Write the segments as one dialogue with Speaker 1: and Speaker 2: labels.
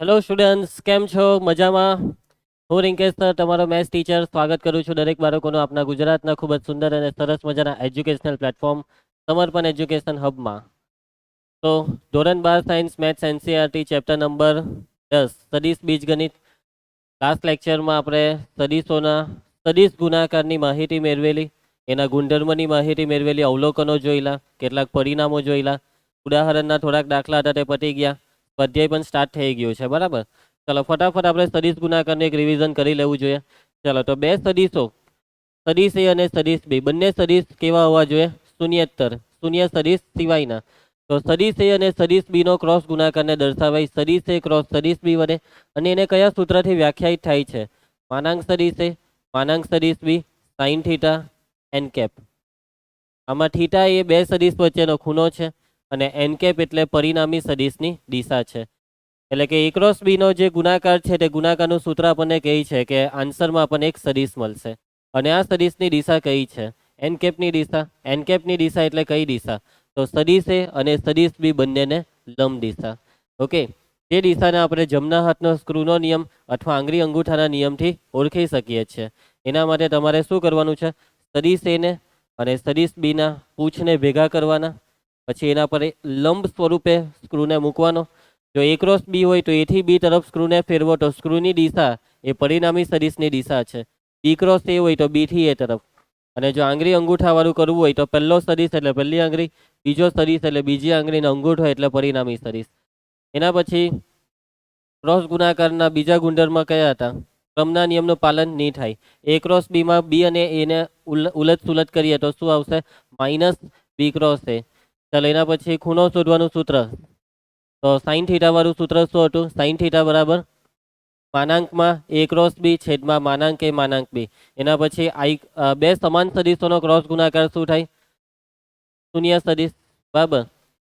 Speaker 1: Hello students, કેમ છો? મજામાં? હું રિંકેશ સર, તમારો મેથ્સ ટીચર, સ્વાગત કરું છું દરેક બાળકોનું આપણા ગુજરાતના ખૂબ જ સુંદર અને સરસ મજાના એજ્યુકેશનલ પ્લેટફોર્મ સમર્પણ એજ્યુકેશન હબમાં. તો ધોરણ 12 science maths NCERT chapter number 10 સદીશ બીજગણિત. લાસ્ટ લેક્ચરમાં આપણે સદીશોના સદીશ ગુણાકારની માહિતી મેળવેલી, એના ગુણધર્મની માહિતી મેળવેલી, અવલોકનો જોયેલા, કેટલાક પરિણામો જોયેલા, ઉદાહરણના થોડાક દાખલા હતા તે પતી ગયા, સ્વાધ્યાય પણ સ્ટાર્ટ થઈ ગયું છે. બરાબર, ચાલો ફટાફટ આપણે સદીશ ગુણાકારનું એક રિવિઝન કરી લેવું જોઈએ. ચાલો, તો બે સદીશો, સદીશ એ અને સદીશ બી, બંને સદીશ કેવા હોવા જોઈએ? શૂન્યેતર, શૂન્ય સદીશ સિવાયના. તો સદીશ એ અને સદીશ બી નો ક્રોસ ગુણાકારને દર્શાવાય સદીશ એ ક્રોસ સદીશ બી વડે. અને એને કયા સૂત્રથી વ્યાખ્યાયિત થાય છે? માનાંક સદીશ એ, માનાંક સદીશ બી, સાઇન થીટા એન કેપ. આમાં થીટા એ બે સદીશ વચ્ચેનો ખૂણો છે અને એન કેપ એટલે પરિણામી સદીશની દિશા છે. એટલે કે એ ક્રોસ બી નો જે ગુણાકાર છે તે ગુણાકારનું સૂત્ર આપણને કહે છે કે આન્સરમાં આપણને એક સદીશ મળશે. અને આ સદીશની દિશા કઈ છે? એન કેપની દિશા. એન કેપની દિશા એટલે કઈ દિશા? તો સદીશ એ અને સદીશ બી બંનેને લંબ દિશા. ઓકે, તે દિશાને આપણે જમણા હાથનો સ્ક્રૂનો નિયમ અથવા આંગળી અંગૂઠાના નિયમથી ઓળખી શકીએ છીએ. એના માટે તમારે શું કરવાનું છે? સદીશ એને અને સદીશ બીના પૂંછને ભેગા કરવાના, પછી એના પર લંબ સ્વરૂપે સ્ક્રૂને મૂકવાનો. જો એ ક્રોસ બી હોય તો એથી બી તરફ સ્ક્રૂને ફેરવો તો સ્ક્રૂની દિશા એ પરિણામી સદીશની દિશા છે. બી ક્રોસ એ હોય તો બી થી એ તરફ. અને જો આંગળી અંગૂઠા વાળું કરવું હોય તો પહેલો સદીશ એટલે પહેલી આંગળી, બીજો સદીશ એટલે બીજી આંગળીનો અંગૂઠો એટલે પરિણામી સદીશ. એના પછી ક્રોસ ગુણાકારના બીજા ગુણધર્મ કયા હતા? ક્રમના નિયમનું પાલન નહીં થાય. એ ક્રોસ બીમાં બી અને એને ઉલટ સુલટ કરીએ તો શું આવશે? માઇનસ બી ક્રોસ એ. ચાલો, એના પછી ખૂણો શોધવાનું સૂત્ર. તો સાઇન થીટા વાળું સૂત્ર શું હતું? સાઇન થીટા બરાબર માનાંકમાં એ ક્રોસ બી છેદમાં માનાંક એ માનાંક બી. એના પછી બે સમાન સદીશોનો ક્રોસ ગુણાકાર શું થાય? શૂન્ય સદીશ. બરાબર,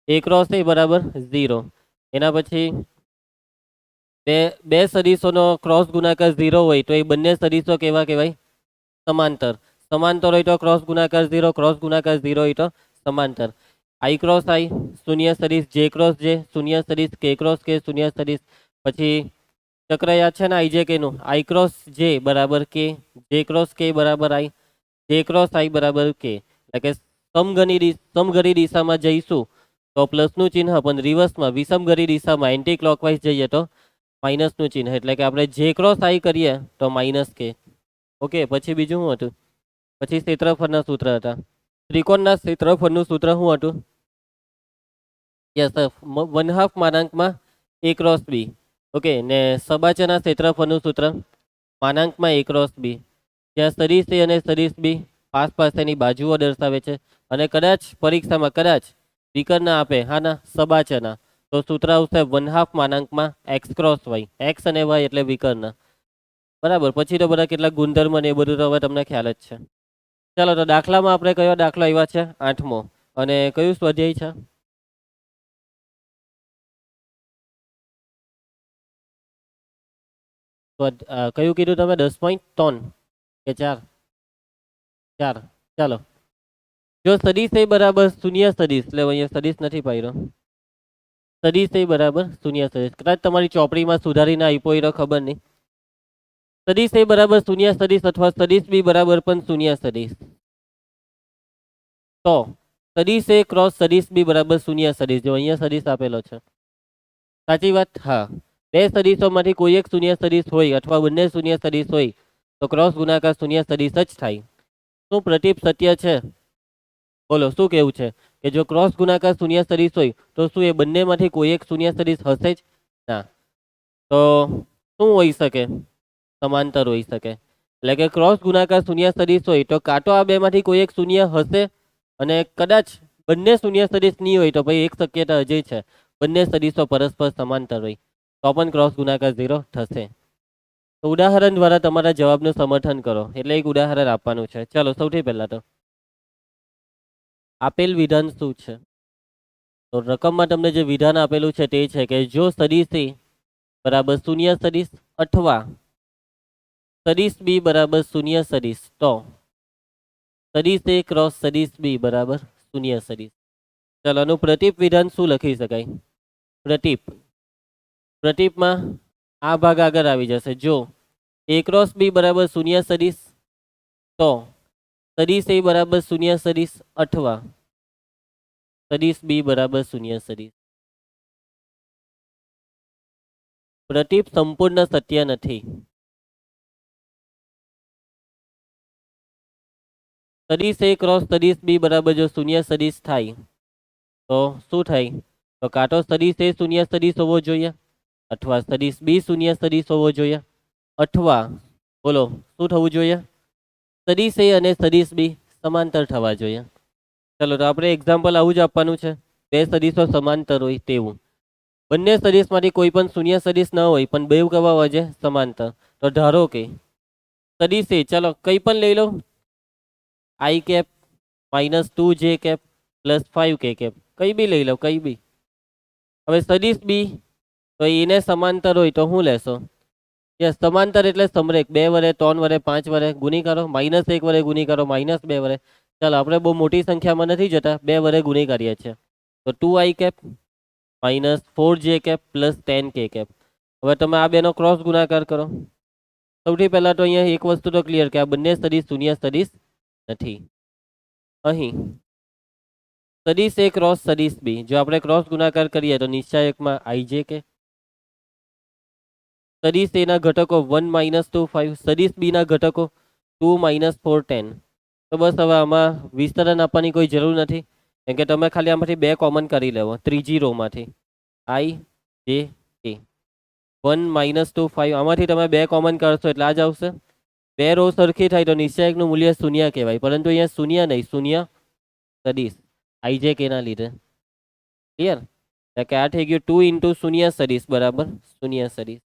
Speaker 1: એ ક્રોસ એ બરાબર 0. એના પછી બે બે સદીશોનો ક્રોસ ગુણાકાર 0 હોય તો એ બંને સદીશો કેવા કહેવાય? સમાંતર. સમાંતર હોય તો ક્રોસ ગુણાકાર 0, ક્રોસ ગુણાકાર 0 હોય તો સમાંતર. આઈ ક્રોસ આઈ શૂન્ય સદીશ, જે ક્રોસ જે શૂન્ય સદીશ, કે ક્રોસ કે શૂન્ય સદીશ. પછી ચક્ર યાદ છે ને આઈ જે કે નું? આઈ ક્રોસ જે બરાબર કે, જે ક્રોસ કે બરાબર આઈ, જે ક્રોસ આઈ બરાબર કે. એટલે કે સમઘરી દિશામાં જઈશું તો પ્લસનું ચિહ્ન, પણ રિવર્સમાં વિષમઘરી દિશામાં એન્ટી ક્લોકવાઇઝ જઈએ તો માઇનસનું ચિહ્ન. એટલે કે આપણે જે ક્રોસ આઈ કરીએ તો માઇનસ કે. ઓકે, પછી બીજું શું હતું? પછી ક્ષેત્રફળના સૂત્ર હતા. ત્રિકોણના ક્ષેત્રફળનું સૂત્ર શું હતું? યસ, 1/2 માનાંકમાં એ ક્રોસ બી. ઓકે, ને સબાચના ક્ષેત્રફળનું સૂત્ર માનાંકમાં એ ક્રોસ બી. જ્યાં સદીશ એ અને સદીશ બી પાસેની બાજુઓ દર્શાવે છે. અને કદાચ પરીક્ષામાં કદાચ વિકર્ણ આપે હાના સબાચના, તો સૂત્ર આવશે 1/2 માનાંકમાં એક્સ ક્રોસ વાય. એક્સ અને વાય એટલે વિકર્ણ. બરાબર, પછી તો બધા કેટલાક ગુણધર્મ ને એ બધું તો હવે તમને ખ્યાલ જ છે. ચાલો, તો દાખલામાં આપણે કયો દાખલો આવ્યા છે? 8મો. અને કયું સ્વાધ્યાય છે? કયું કીધું તમે? 10.3 કે 4? 4. ચાલો, જો સદીશ એ બરાબર શૂન્ય સદીશ, એટલે અહીંયા સદીશ નથી પાડ્યો. સદીશ એ બરાબર શૂન્ય સદીશ, કદાચ તમારી ચોપડીમાં સુધારીને આપ્યો હોય તો ખબર નહીં. સદીશ એ બરાબર શૂન્ય સદીશ અથવા સદીશ બી બરાબર પણ શૂન્ય સદીશ. તો સદીશ એ ક્રોસ સદીશ બી બરાબર શૂન્ય સદીશ. જો અહીંયા સદીશ આપેલો છે, સાચી વાત? હા. બે સદીશોમાંથી કોઈ એક શૂન્ય સદીશ હોય અથવા બંને શૂન્ય સદીશ હોય તો ક્રોસ ગુણાકાર શૂન્ય સદીશ જ થાય. શું પ્રતીપ સત્ય છે? બોલો, શું કેવું છે? કે જો ક્રોસ ગુણાકાર શૂન્ય સદીશ હોય તો શું એ બંનેમાંથી કોઈ એક શૂન્ય સદીશ હશે જ? ના. તો શું હોઈ શકે? સમાંતર હોઈ શકે. એટલે કે ક્રોસ ગુણાકાર શૂન્ય સદીશ હોય તો કાં તો આ બેમાંથી કોઈ એક શૂન્ય હશે, અને કદાચ બંને શૂન્ય સદીશ નહીં હોય તો ભાઈ એક શક્યતા હજી છે, બંને સદીશો પરસ્પર સમાંતર હોય તો પણ ક્રોસ ગુણાકાર 0 થશે. તો ઉદાહરણ દ્વારા તમારા જવાબનું સમર્થન કરો. એટલે એક ઉદાહરણ આપવાનું છે. ચલો, સૌથી પહેલા તો આપેલ વિધાન શું છે? તો રકમમાં તમને જે વિધાન આપેલું છે તે છે કે જો સદીશ એ બરાબર શૂન્ય સદીશ અથવા સદીશ બી બરાબર શૂન્ય સદીશ, તો સદીશ એ ક્રોસ સદીશ બી બરાબર શૂન્ય સદીશ. ચાલો, આનું પ્રતીપ વિધાન શું લખી શકાય? પ્રતીપ પ્રતીપમાં આ ભાગ આગળ આવી જશે. જો a ક્રોસ b બરાબર શૂન્ય સદિશ તો સદિશ a બરાબર શૂન્ય સદિશ અથવા સદિશ b બરાબર શૂન્ય સદિશ. પ્રતીપ સંપૂર્ણ સત્ય નથી. સદિશ a ક્રોસ સદિશ b બરાબર જો શૂન્ય સદિશ થાય તો શું થાય? તો કાં તો સદિશ a શૂન્ય સદિશ હોવો જોઈએ અથવા સદિશ b શૂન્ય સદિશ હોવો જોઈએ અથવા બોલો શું થવું જોઈએ? સદિશ a અને સદિશ b સમાંતર થવા જોઈએ. ચલો તો આપણે એક્ઝામ્પલ આવું જ આપવાનું છે. બે સદિશો સમાંતર હોય તેવું. બંને સદિશમાંથી કોઈ પણ શૂન્ય સદિશ ન હોય પણ બે કેવા હોય છે? સમાંતર. તો ધારો કે સદિશ a, ચલો કંઈ પણ લઈ લો, i cap -2j cap +5k cap, કંઈ બી લઈ લો, કંઈ બી. હવે સદિશ b તો એને સમાંતર હોય તો શું લેશો? યસ, સમાંતર એટલે સમરેખ. 2 વડે 3 વડે 5 વડે ગુણી કરો, -1 વડે ગુણી કરો, -2 વડે. ચાલો આપણે બહુ મોટી સંખ્યામાં નથી જતા, 2 વડે ગુણી કરીએ છીએ. તો 2i cap -4j cap +10k cap. હવે તમે આ બેનો ક્રોસ ગુણાકાર કરો. સૌથી પહેલા તો અહીંયા એક વસ્તુ તો ક્લિયર કે આ બંને સદિશ શૂન્ય સદિશ નથી. અહીં સદિશ a ક્રોસ સદિશ b, જો આપણે ક્રોસ ગુણાકાર કરીએ તો નિશ્ચાયકમાં ij કે સદિશ a ના ઘટકો 1 -2 5, સદિશ b ના ઘટકો 2 -4 10. તો બસ હવે આમાં વિસ્તરણ આપવાની કોઈ જરૂર નથી, કેમ કે તમે ખાલી આમાંથી બે કોમન કરી લેવો ત્રીજી રોમાંથી. i j k 1 -2 5, આમાંથી તમે બે કોમન કરશો એટલે આ જ આવશે. બે રો સરખી થાય તો નિશ્ચાયકનું મૂલ્ય શૂન્ય કહેવાય, પરંતુ અહીંયા શૂન્ય નહીં, શૂન્ય સદિશ ij k ના લીધે. ક્લિયર? એટલે કે આ થઈ ગયું 2 × શૂન્ય સદિશ બરાબર શૂન્ય સદિશ.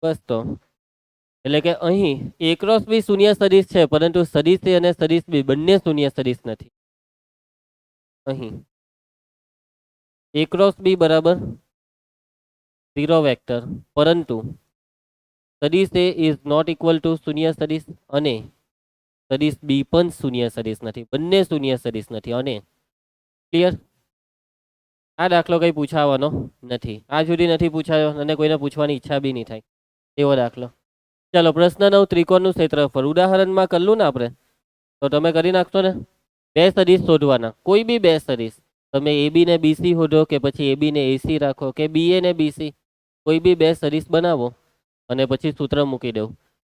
Speaker 1: બસ તો એટલે કે અહીં a ક્રોસ b શૂન્ય સદિશ છે, પરંતુ સદિશ a અને સદિશ b બંને શૂન્ય સદિશ નથી. અહીં a ક્રોસ b બરાબર 0 વેક્ટર, પરંતુ સદિશ a is not equal to શૂન્ય સદિશ અને સદિશ b પણ શૂન્ય સદિશ નથી. બંને શૂન્ય સદિશ નથી. અને ક્લિયર? આ દાખલો કંઈ પૂછાવાનો નથી, આ સુધી નથી પૂછાયો અને કોઈને પૂછવાની ઈચ્છા બી નહીં થાય એવો દાખલો. ચાલો પ્રશ્ન 9, ત્રિકોણનું ક્ષેત્રફળ. ઉદાહરણમાં કરલું ને આપણે, તો તમે કરી નાખશો ને. બે સદિશ શોધવાના, કોઈ બી બે સદિશ. તમે ab ને bc શોધો કે પછી ab ને ac રાખો કે ba ને bc, કોઈ બી બે સદિશ બનાવો અને પછી સૂત્ર મૂકી દઉં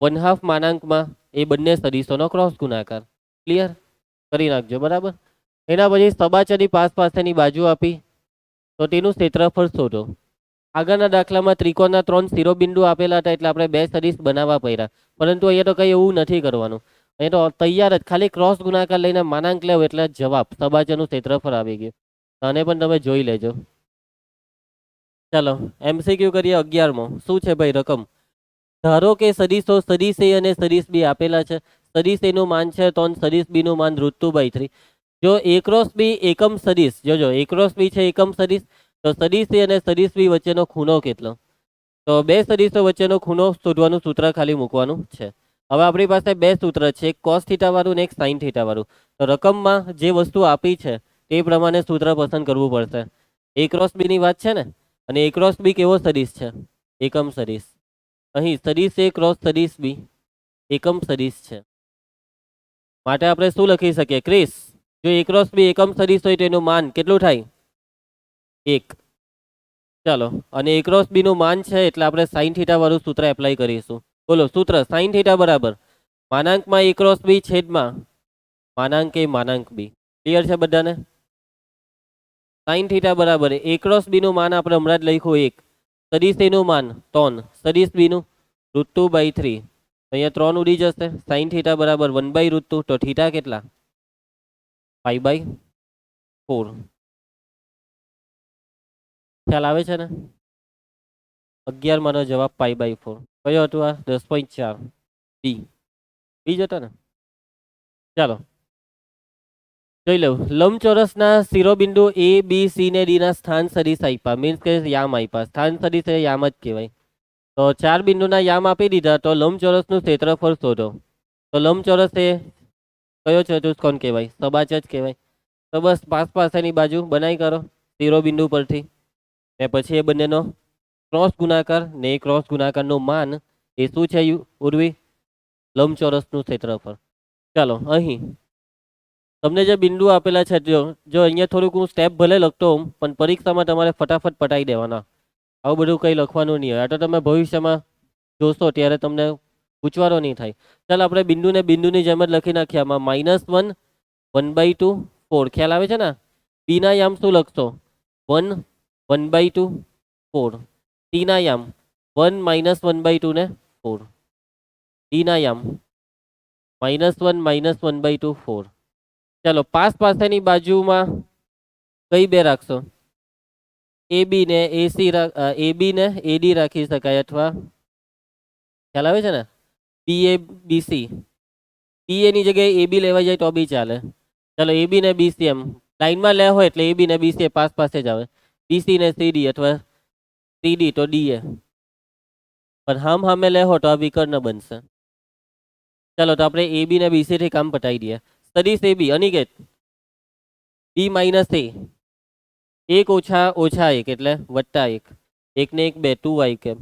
Speaker 1: 1/2 માનાંકમાં એ બંને સદિશોનો ક્રોસ ગુણાકાર. ક્લિયર? કરી નાખજો બરાબર. એના પછી સબાચરની પાસેની બાજુ આપી તો તેનું ક્ષેત્રફળ શોધો. આગળના દાખલામાં ત્રિકોણના 3 શિરોબિંદુ આપેલા હતા એટલે આપણે બે સદિશ બનાવવા પડ્યા, પરંતુ અહીંયા તો કંઈ એવું નથી કરવાનું. અહીંયા તો તૈયાર જ ખાલી ક્રોસ ગુણાકાર લઈને માનાંક લેવો એટલે જવાબ સબાચરનું ક્ષેત્રફળ આવી ગયું. આને પણ તમે જોઈ લેજો. ચાલો MCQ કરીએ 11મો. શું છે ભાઈ રકમ? ધારો કે સદિશો સદિશ a અને સદિશ b આપેલા છે. સદિશ a નું માન છે 3, સદિશ b નું માન √2/3. જો a ક્રોસ b એકમ સદિશ, જોજો a ક્રોસ b છે એકમ સદિશ, તો સદિશ a અને સદિશ b વચ્ચેનો ખૂણો કેટલો? તો બે સદિશો વચ્ચેનો ખૂણો શોધવાનું સૂત્ર ખાલી મૂકવાનું છે. હવે આપણી પાસે બે સૂત્ર છે, એક cos θ વાળું ને એક sin θ વાળું. તો રકમમાં જે વસ્તુ આપી છે તે પ્રમાણે સૂત્ર પસંદ કરવું પડશે. a ક્રોસ b ની વાત છે ને, અને a ક્રોસ b કેવો સદિશ છે? એકમ સદિશ. અહીં સદિશ a ક્રોસ સદિશ b એકમ સદિશ છે, માટે આપણે શું લખી શકીએ ક્રિસ? જો a ક્રોસ b એકમ સદિશ હોય તો એનું માન કેટલું થાય? 1. ચાલો, અને a ક્રોસ b નું માન છે એટલે આપણે sin θ વાળું સૂત્ર એપ્લાય કરીશું. બોલો સૂત્ર sin θ બરાબર માનાંકમાં a ક્રોસ b છેદમાં માનાંક a માનાંક b. ક્લિયર છે બધાને? sin θ બરાબર a ક્રોસ b નું માન આપણે હમણાં જ લખ્યું 1, સદિશ a નું માન 3, સદિશ b નું √2/3. અહીંયા 3 ઉડી જશે. sin θ બરાબર 1/√2, તો θ કેટલા? π/4. ખ્યાલ આવે છે ને? 11 માનો જવાબ π/4. કયો હતું આ? 10.4 બી. બી જ હતો ને? ચાલો જોઈ લઉં. લંબચોરસના શિરોબિંદુ a b c ને d ના સ્થાન સદિશ આપ્યા, મીન્સ કે યામ આપ્યા. સ્થાન સદિશ એ યામ જ કહેવાય. તો 4 બિંદુના યામ આપી દીધા, તો લંબચોરસનું ક્ષેત્રફળ શોધો. તો લંબચોરસ એ કયો ચતુષ્કોણ કહેવાય? સબાચ જ કહેવાય. તો બસ પાસેની બાજુ બનાવી કરો શિરોબિંદુ પરથી. ને પછી એ બંનેનો ક્રોસ ગુણાકાર ને એ ક્રોસ ગુણાકારનું માન એ શું છે ઉર્વી? લંબચોરસનું ક્ષેત્રફળ. ચાલો અહીં તમને જે બિંદુ આપેલા છે જો અહીંયા થોડુંક હું સ્ટેપ ભલે લખતો હોઉં પણ પરીક્ષામાં તમારે ફટાફટ પટાઈ દેવાના. આવું બધું કંઈ લખવાનું નહીં હોય. આ તો તમે ભવિષ્યમાં જોશો ત્યારે તમને પૂછવાનો નહીં થાય. ચાલ આપણે બિંદુને બિંદુની જેમ જ લખી નાખીએ. આમાં -1 1/2 4 ખ્યાલ આવે છે ને? બીના યામ શું લખશો? 1 1/2 4. ટીના યામ 1 -1/2 ને 4. ડીના યામ -1 -1/2 4. ચાલો પાસ પાસેની બાજુમાં કઈ બે રાખશો? AB ને AC AB ને AD રાખી શકાય અથવા ખ્યાલ આવે છે ને? BA BC. BA ની જગ્યાએ AB લેવાઈ જાય તો બી ચાલે. ચાલો AB ને BC એમ લાઈનમાં લે હોય એટલે AB ને BC પાસ પાસે જ આવે. BC ને CD અથવા CD તો DA. પણ હામે લે હો તો આ વિકર્ણ બનશે. ચાલો તો આપણે AB ને BC થી કામ પટાઈ દઈએ. સદીશ AB અનિકેત B - A 1 ઓછા 1 એટલે +1. 1 ને 1 2 2y કેમ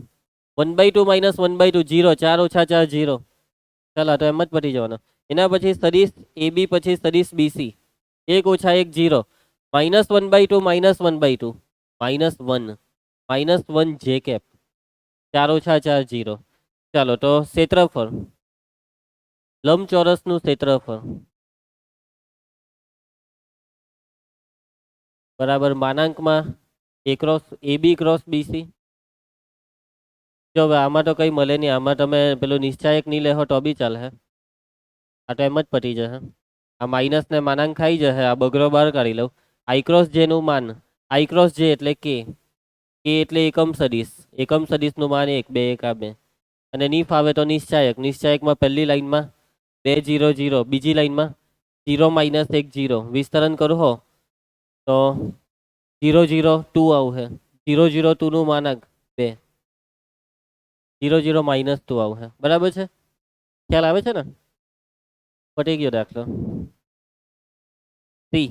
Speaker 1: 1/2 -1/2 0 4 ઓછા 4 0. ચાલો તો એમ જ પટી જવાનો. એના પછી સદીશ AB પછી સદીશ BC 1 ઓછા 1 0 -1/2 -1/2 -1 -1 j કેપ 4 ઓછા 4 0. ચાલો તો ક્ષેત્રફળ લંબચોરસનું ક્ષેત્રફળ બરાબર માનાંકમાં AB ક્રોસ BC. જો હવે આમાં તો કંઈ મળે નહીં. આમાં તમે પેલું નિશ્ચાયક નહીં લેહો તો બી ચાલે. આ તો એમ જ પટી જશે. આ માઇનસ ને માનાંક ખાઈ જશે. આ બગરો બહાર કાઢી લઉં. I ક્રોસ J નું માન I ક્રોસ J એટલે K. K એટલે એકમ સદિશ. એકમ સદિશનું માન 1 2 1 આ 2. અને ની ફાવે તો નિશ્ચાયક. નિશ્ચાયકમાં પહેલી લાઈનમાં 2 0 0. બીજી લાઈનમાં 0 - 1 0. વિસ્તરણ કરો હો તો 0 0 2 આવશે. 0 0 2 નું માનાંક 2. 0 0 -2 આવશે. બરાબર છે? ખ્યાલ આવે છે ને? પટી ગયો દાખલો. સી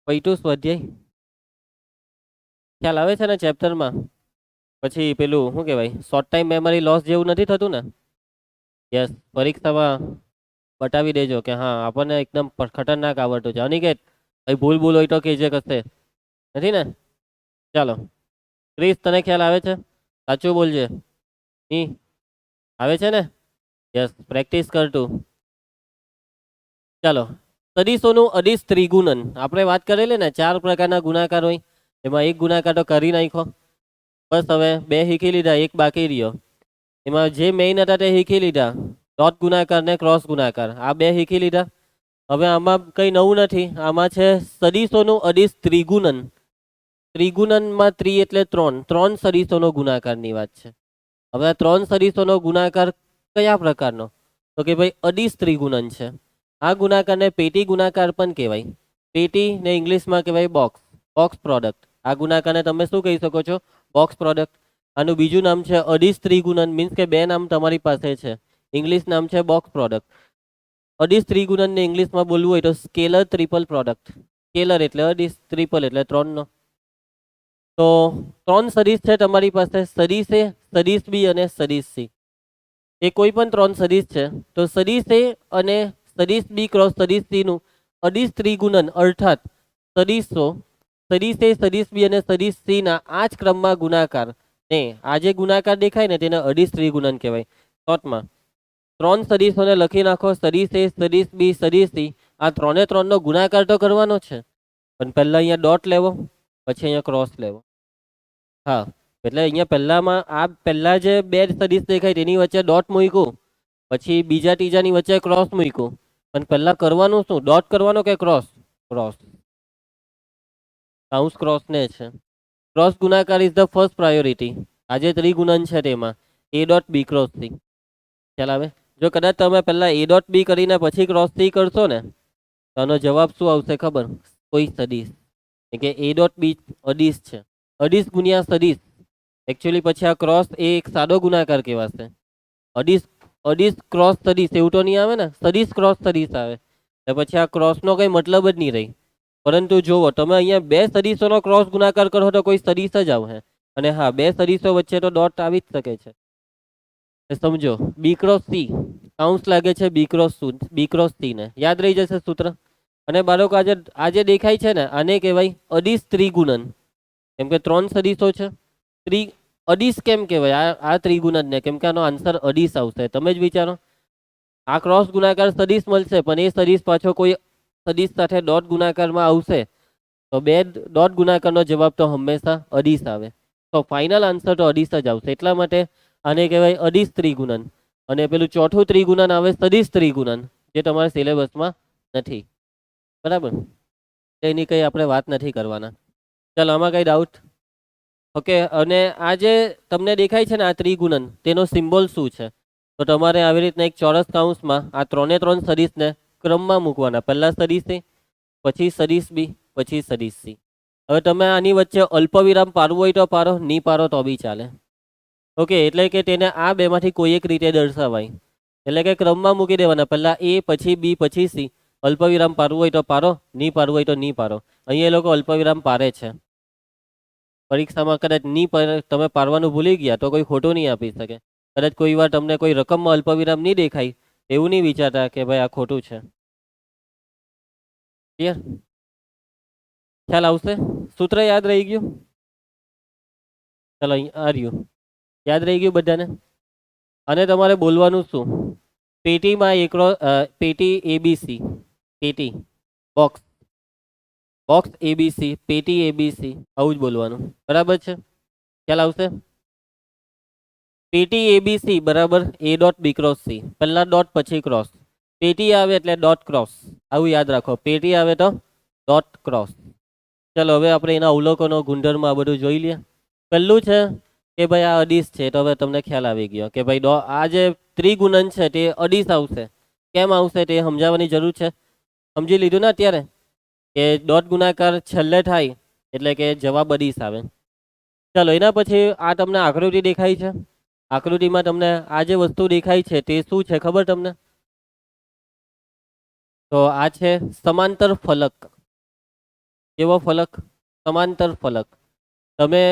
Speaker 1: પૈટું સ્વાધ્યાય ખ્યાલ આવે છે ને ચેપ્ટરમાં? પછી પેલું શું કહેવાય શોર્ટ ટાઈમ મેમરી લોસ જેવું નથી થતું ને? યસ. પરીક્ષામાં બતાવી દેજો કે હા આપણને એકદમ ખતરનાક આવડતું છે. અનિકેત ભાઈ ભૂલ હોય તો કહેજે કશે. નથી ને? ચાલો ક્રિસ તને ખ્યાલ આવે છે? સાચું બોલજે. નહીં આવે છે ને? યસ પ્રેક્ટિસ કરતું. ચાલો સદીશોનું અદિશ ત્રિગુણન આપણે વાત કરેલી ને 4 પ્રકારના ગુણાકાર હોય. એમાં એક ગુણાકાર તો કરી નાખો. બસ હવે 2 શીખી લીધા, એક બાકી રહ્યો. એમાં જે મેઇન હતા તે શીખી લીધા. ડોટ ગુણાકાર ને ક્રોસ ગુણાકાર આ 2 શીખી લીધા. હવે આમાં કંઈ નવું નથી. આમાં છે સદીશોનું અદિશ ત્રિગુણન. ત્રિગુણનમાં 3 એટલે 3 સદીશોનો ગુણાકારની વાત છે. હવે આ 3 સદીશોનો ગુણાકાર કયા પ્રકારનો? તો કે ભાઈ અદિશ ત્રિગુણન છે. આ ગુણાકારને પેટી ગુણાકાર પણ કહેવાય. પેટી ને ઇંગ્લિશમાં કહેવાય બોક્સ પ્રોડક્ટ. આ ગુણાકારને તમે શું કહી શકો છો? Box product. આનું બીજું નામ છે અદિશ ત્રિગુણન. મીન્સ કે 2 નામ તમારી પાસે છે. ઇંગ્લિશ નામ છે બોક્સ પ્રોડક્ટ. અદિશ ત્રિગુણનને ઇંગ્લિશમાં બોલવું હોય તો સ્કેલર ટ્રિપલ પ્રોડક્ટ. સ્કેલર એટલે અદિશ, ટ્રિપલ એટલે 3 નો. તો 3 સદિશ છે તમારી પાસે. સદિશ A, સદિશ B અને સદિશ C. એ કોઈ પણ 3 સદિશ છે તો સદિશ A અને સદિશ B ક્રોસ સદિશ C નું અદિશ ત્રિગુણન અર્થાત સદિશો સદિશ A, સદિશ B અને સદિશ C ના આ જ ક્રમમાં ગુણાકાર ને આ જે ગુણાકાર દેખાય ને તેને અદિશ ત્રિગુણન કહેવાય. શોર્ટમાં 3 સદિશોને લખી નાખો. સદિશ A, સદિશ B, સદિશ C. આ 3 નો ગુણાકાર તો કરવાનો છે પણ પહેલા અહીંયા ડોટ લેવો પછી અહીંયા ક્રોસ લેવો. હા એટલે અહીંયા પહેલામાં આ પહેલા જે 2 સદિશ દેખાય તેની વચ્ચે ડોટ મૂક્યું, પછી બીજા ત્રીજાની વચ્ચે ક્રોસ મૂક્યું. પણ પહેલા કરવાનું શું? ડોટ કરવાનો કે ક્રોસ? ક્રોસ. કાઉન્સ ક્રોસ ને છે. ક્રોસ ગુણાકાર ઇઝ ધ ફર્સ્ટ પ્રાયોરિટી. આ જે ત્રિગુણન છે તેમાં A dot B cross C. ખ્યાલ આવે? જો કદાચ તમે પહેલા A ડોટ B કરીને પછી ક્રોસ C કરશો ને તો આનો જવાબ શું આવશે ખબર? કોઈ સદિશ. કે A ડોટ B અદિશ છે. અદિશ ગુણ્યા સદિશ. એકચ્યુઅલી પછી આ ક્રોસ એ એક સાદો ગુણાકાર કહેવાશે. અદિશ ક્રોસ સદિશ એવું તો નહીં આવે ને? સદિશ ક્રોસ સદિશ આવે. તો પછી આ ક્રોસનો કંઈ મતલબ જ નહીં રહી. પરંતુ જુઓ તમે અહીંયા બે સદીશોનો ક્રોસ ગુણાકાર કરો તો કોઈ સદીશ જ આવશે. અને હા, બે સદીશો વચ્ચે તો ડોટ આવી જ શકે છે. સમજો બી ક્રોસ સી, કાઉન્સ લાગે છે બી ક્રોસ સી ને, યાદ રહી જશે સૂત્ર. અને બાળકો આજે દેખાય છે ને, આને કહેવાય અડીશ ત્રિગુણન. કેમ કે 3 સદીશો છે. અડીશ કેમ કહેવાય આ ત્રિગુણન ને? કેમ કે આનો આન્સર અડીશ આવશે. તમે જ વિચારો, આ ક્રોસ ગુણાકાર સદીશ મળશે, પણ એ સદીશ પાછો કોઈ સદીશ સાથે ડોટ ગુણાકારમાં આવશે, તો બે ડોટ ગુણાકારનો જવાબ તો હંમેશા અડીશ આવે. તો ફાઇનલ આન્સર તો અડીશ જ આવશે. એટલા માટે આને કહેવાય અડીશ ત્રિગુણન. અને પેલું ચોથું ત્રિગુણન આવે સદીશ ત્રિગુણન, જે તમારા સિલેબસમાં નથી. બરાબર, એની કંઈ આપણે વાત નથી કરવાના. ચાલો, આમાં કઈ ડાઉટ? ઓકે. અને આ જે તમને દેખાય છે ને આ ત્રિગુણન, તેનો સિમ્બોલ શું છે? તો તમારે આવી રીતના એક ચોરસ કૌંસમાં આ 3 સદીશને ક્રમમાં મૂકવાના. પહેલા સદીશ એ, પછી સદીશ બી, પછી સદીશ સી. હવે તમે આની વચ્ચે અલ્પવિરામ પાડવું હોય તો પાડો, નહીં પાડો તો બી ચાલે. ઓકે, એટલે કે તેને આ બેમાંથી કોઈ એક રીતે દર્શાવાય. એટલે કે ક્રમમાં મૂકી દેવાના, પહેલા એ, પછી બી, પછી સી. અલ્પવિરામ પાડવું હોય તો પાડો, નહીં પાડવું હોય તો નહીં પાડો. અહીંયા એ લોકો અલ્પવિરામ પાડે છે. પરીક્ષામાં કદાચ નહીં તમે પાડવાનું ભૂલી ગયા તો કોઈ ખોટું નહીં આપી શકે. કદાચ કોઈ વાર તમને કોઈ રકમમાં અલ્પવિરામ નહીં દેખાય, એવું નહીં વિચારતા કે ભાઈ આ ખોટું છે. ક્લિયર? ખ્યાલ આવશે? સૂત્ર યાદ રહી ગયું? ચાલો, અહીં આ રહ્યું. યાદ રહી ગયું બધાને? અને તમારે બોલવાનું શું? પેટી એબીસી, પેટી બોક્સ, બોક્સ એબીસી, પેટી એબીસી, આવું જ બોલવાનું. બરાબર છે? ખ્યાલ આવશે? પેટી એબીસી બરાબર A dot B cross C. પહેલા ડોટ પછી ક્રોસ. પેટી આવે એટલે ડોટ ક્રોસ, આવું યાદ રાખો. પેટી આવે તો ડોટ ક્રોસ. ચલો, હવે આપણે એના અવલોકનો, ગુણધર્મ આ બધું જોઈ લઈએ. પહેલું છે કે ભાઈ આ અડીશ છે, તો હવે તમને ખ્યાલ આવી ગયો કે ભાઈ આ જે ત્રિગુણન છે તે અડીશ આવશે. કેમ આવશે તે સમજાવવાની જરૂર છે. સમજી લીધું ને અત્યારે કે ડોટ ગુણાકાર છેલ્લે થાય એટલે કે જવાબ અડીશ આવે. ચલો, એના પછી આ તમને આકૃતિ દેખાય છે. આકૃતિમાં તમને આ જે વસ્તુ દેખાય છે તે શું છે ખબર તમને? તો આ છે સમાંતર ફલક. કેવો ફલક? સમાંતર ફલક. તમે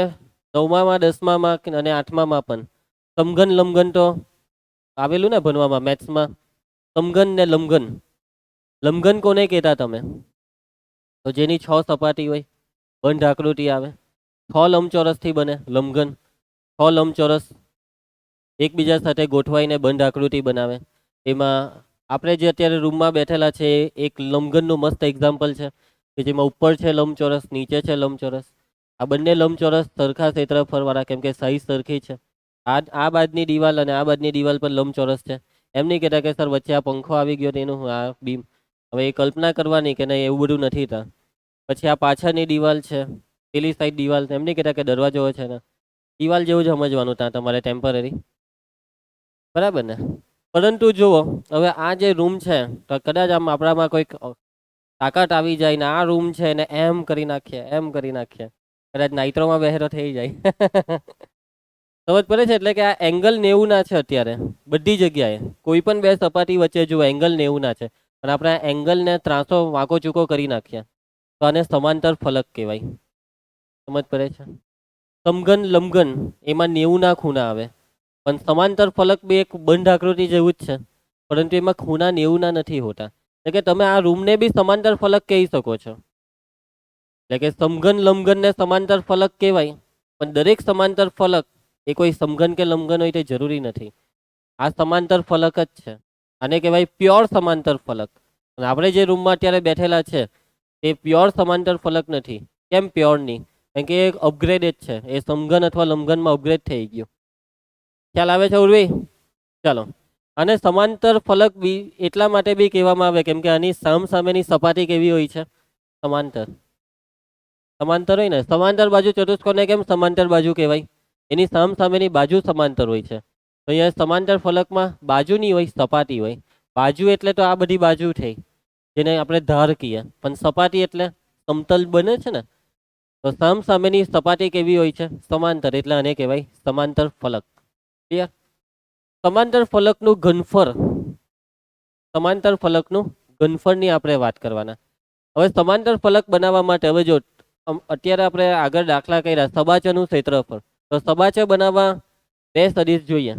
Speaker 1: 9માં, 10માં અને 8માં પણ સમઘન લંબઘન તો આવેલું ને ભણવામાં, મેથ્સમાં. સમઘન ને લંબઘન. લંબઘન કોને કહેતા તમે? તો જેની 6 સપાટી હોય, બંધ આકૃતિ આવે, 6 લંબચોરસથી બને લંબઘન. 6 લંબચોરસ એકબીજા સાથે ગોઠવાઈને બંધ આકૃતિ બનાવે. એમાં આપણે જે અત્યારે રૂમમાં બેઠેલા છે એક લંબઘનનું મસ્ત એક્ઝામ્પલ છે, કે જેમાં ઉપર છે લંબચોરસ, નીચે છે લંબચોરસ. આ બંને લંબચોરસ સરખા ક્ષેત્રફળવાળા, કેમ કે સાઈઝ સરખી છે. આ બાજની દિવાલ અને આ બાજની દિવાલ પર લંબચોરસ છે. એમ નહીં કહેતા કે સર વચ્ચે આ પંખો આવી ગયો તેનું આ બીમ. હવે એ કલ્પના કરવાની કે નહીં, એવું બધું નથી થતું. પછી આ પાછળની દિવાલ છે, પેલી સાઈડ દિવાલ, એમ નહીં કહેતા કે દરવાજો છે ને, દિવાલ જેવું જ સમજવાનું ત્યાં તમારે ટેમ્પરરી. બરાબર ને? પરંતુ જુઓ, હવે આ જે રૂમ છે તો કદાચ આમ આપણામાં કોઈક તાકાત આવી જાય ને આ રૂમ છે ને એમ કરી નાખીએ, એમ કરી નાખીએ, કદાચ નાઇટ્રોમાં બહેરો થઈ જાય. સમજ પડે છે? એટલે કે આ એંગલ 90 છે અત્યારે બધી જગ્યાએ. કોઈ પણ બે સપાટી વચ્ચે જુઓ એંગલ 90 છે, અને આપણે આ એંગલને ત્રાસો વાંકો ચૂકો કરી નાખીએ તો આને સમાંતર ફલક કહેવાય. સમજ પડે છે? સમઘન લંબઘન એમાં 90 ખૂણા આવે, પણ સમાંતર ફલક બી એક બંધ આકૃતિ જેવું જ છે, પરંતુ એમાં ખૂણા 90 નથી હોતા. એટલે કે તમે આ રૂમને બી સમાંતર ફલક કહી શકો છો. એટલે કે સમઘન લંબઘન ને સમાંતર ફલક કહેવાય, પણ દરેક સમાંતર ફલક એ કોઈ સમઘન કે લંબઘન હોય તે જરૂરી નથી. આ સમાંતર ફલક જ છે. આને કહેવાય પ્યોર સમાંતર ફલક. અને આપણે જે રૂમમાં અત્યારે બેઠેલા છે તે પ્યોર સમાંતર ફલક નથી. કેમ પ્યોર નહીં? કારણ કે એક અપગ્રેડેડ છે, એ સમઘન અથવા લંબઘનમાં અપગ્રેડ થઈ ગયું. ખ્યાલ આવે છે ઉર્વી? ચાલો, અને સમાંતર ફલક બી એટલા માટે બી કહેવામાં આવે કેમ કે આની સામેની સપાટી કેવી હોય છે? સમાંતર. સમાંતર હોય ને, સમાંતર બાજુ ચતુષ્કોણને કેમ સમાંતર બાજુ કહેવાય? એની સામેની બાજુ સમાંતર હોય છે. તો અહીંયા સમાંતર ફલકમાં બાજુ નહીં હોય, સપાટી હોય. બાજુ એટલે તો આ બધી બાજુ થઈ, જેને આપણે ધાર કહીએ, પણ સપાટી એટલે સમતલ બને છે ને. તો સામેની સપાટી કેવી હોય છે? સમાંતર. એટલે આને કહેવાય સમાંતર ફલક. ક્લિયર? સમાંતર ફલકનું ઘનફળ, સમાંતર ફલકનું ઘનફળની આપણે વાત કરવાના. હવે સમાંતર ફલક બનાવવા માટે હવે જો અત્યારે આપણે આગળ દાખલા કર્યા સબાચરનું ક્ષેત્રફળ, તો સબાચર બનાવવા બે સદિશ જોઈએ,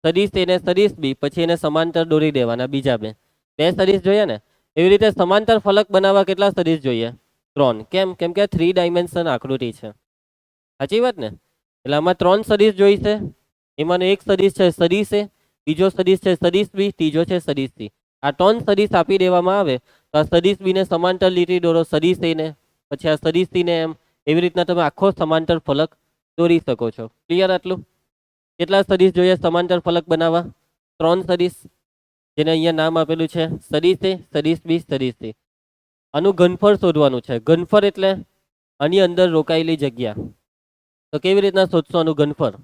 Speaker 1: સદિશ એને સદિશ બી, પછી એને સમાંતર દોરી દેવાના બીજા બે સદિશ જોઈએ ને. એવી રીતે સમાંતર ફલક બનાવવા કેટલા સદિશ જોઈએ? 3. કેમ? કેમ કે 3 ડાયમેન્શન આકૃતિ છે. સાચી વાત ને? એટલે આમાં 3 સદિશ જોઈશે. એમાંનો એક સદિશ છે સદિશ એ, બીજો સદિશ છે સદિશ બી, ત્રીજો છે સદિશ સી. આ 3 સદિશ આપી દેવામાં આવે તો આ સદિશ બી ને સમાંતર લીટી દોરો, સદિશ એ ને, પછી આ સદિશ સી ને, એમ એવી રીતના તમે આખો સમાંતર ફલક દોરી શકો છો. ક્લિયર આટલું? કેટલા સદિશ જોઈએ સમાંતર ફલક બનાવવા? 3 સદિશ, જેને અહીંયા નામ આપેલું છે સદિશ એ, સદિશ બી, સદિશ સી. આનું ઘનફળ શોધવાનું છે. ઘનફળ એટલે આની અંદર રોકાયેલી જગ્યા. તો કેવી રીતના શોધશો આનું ઘનફળ?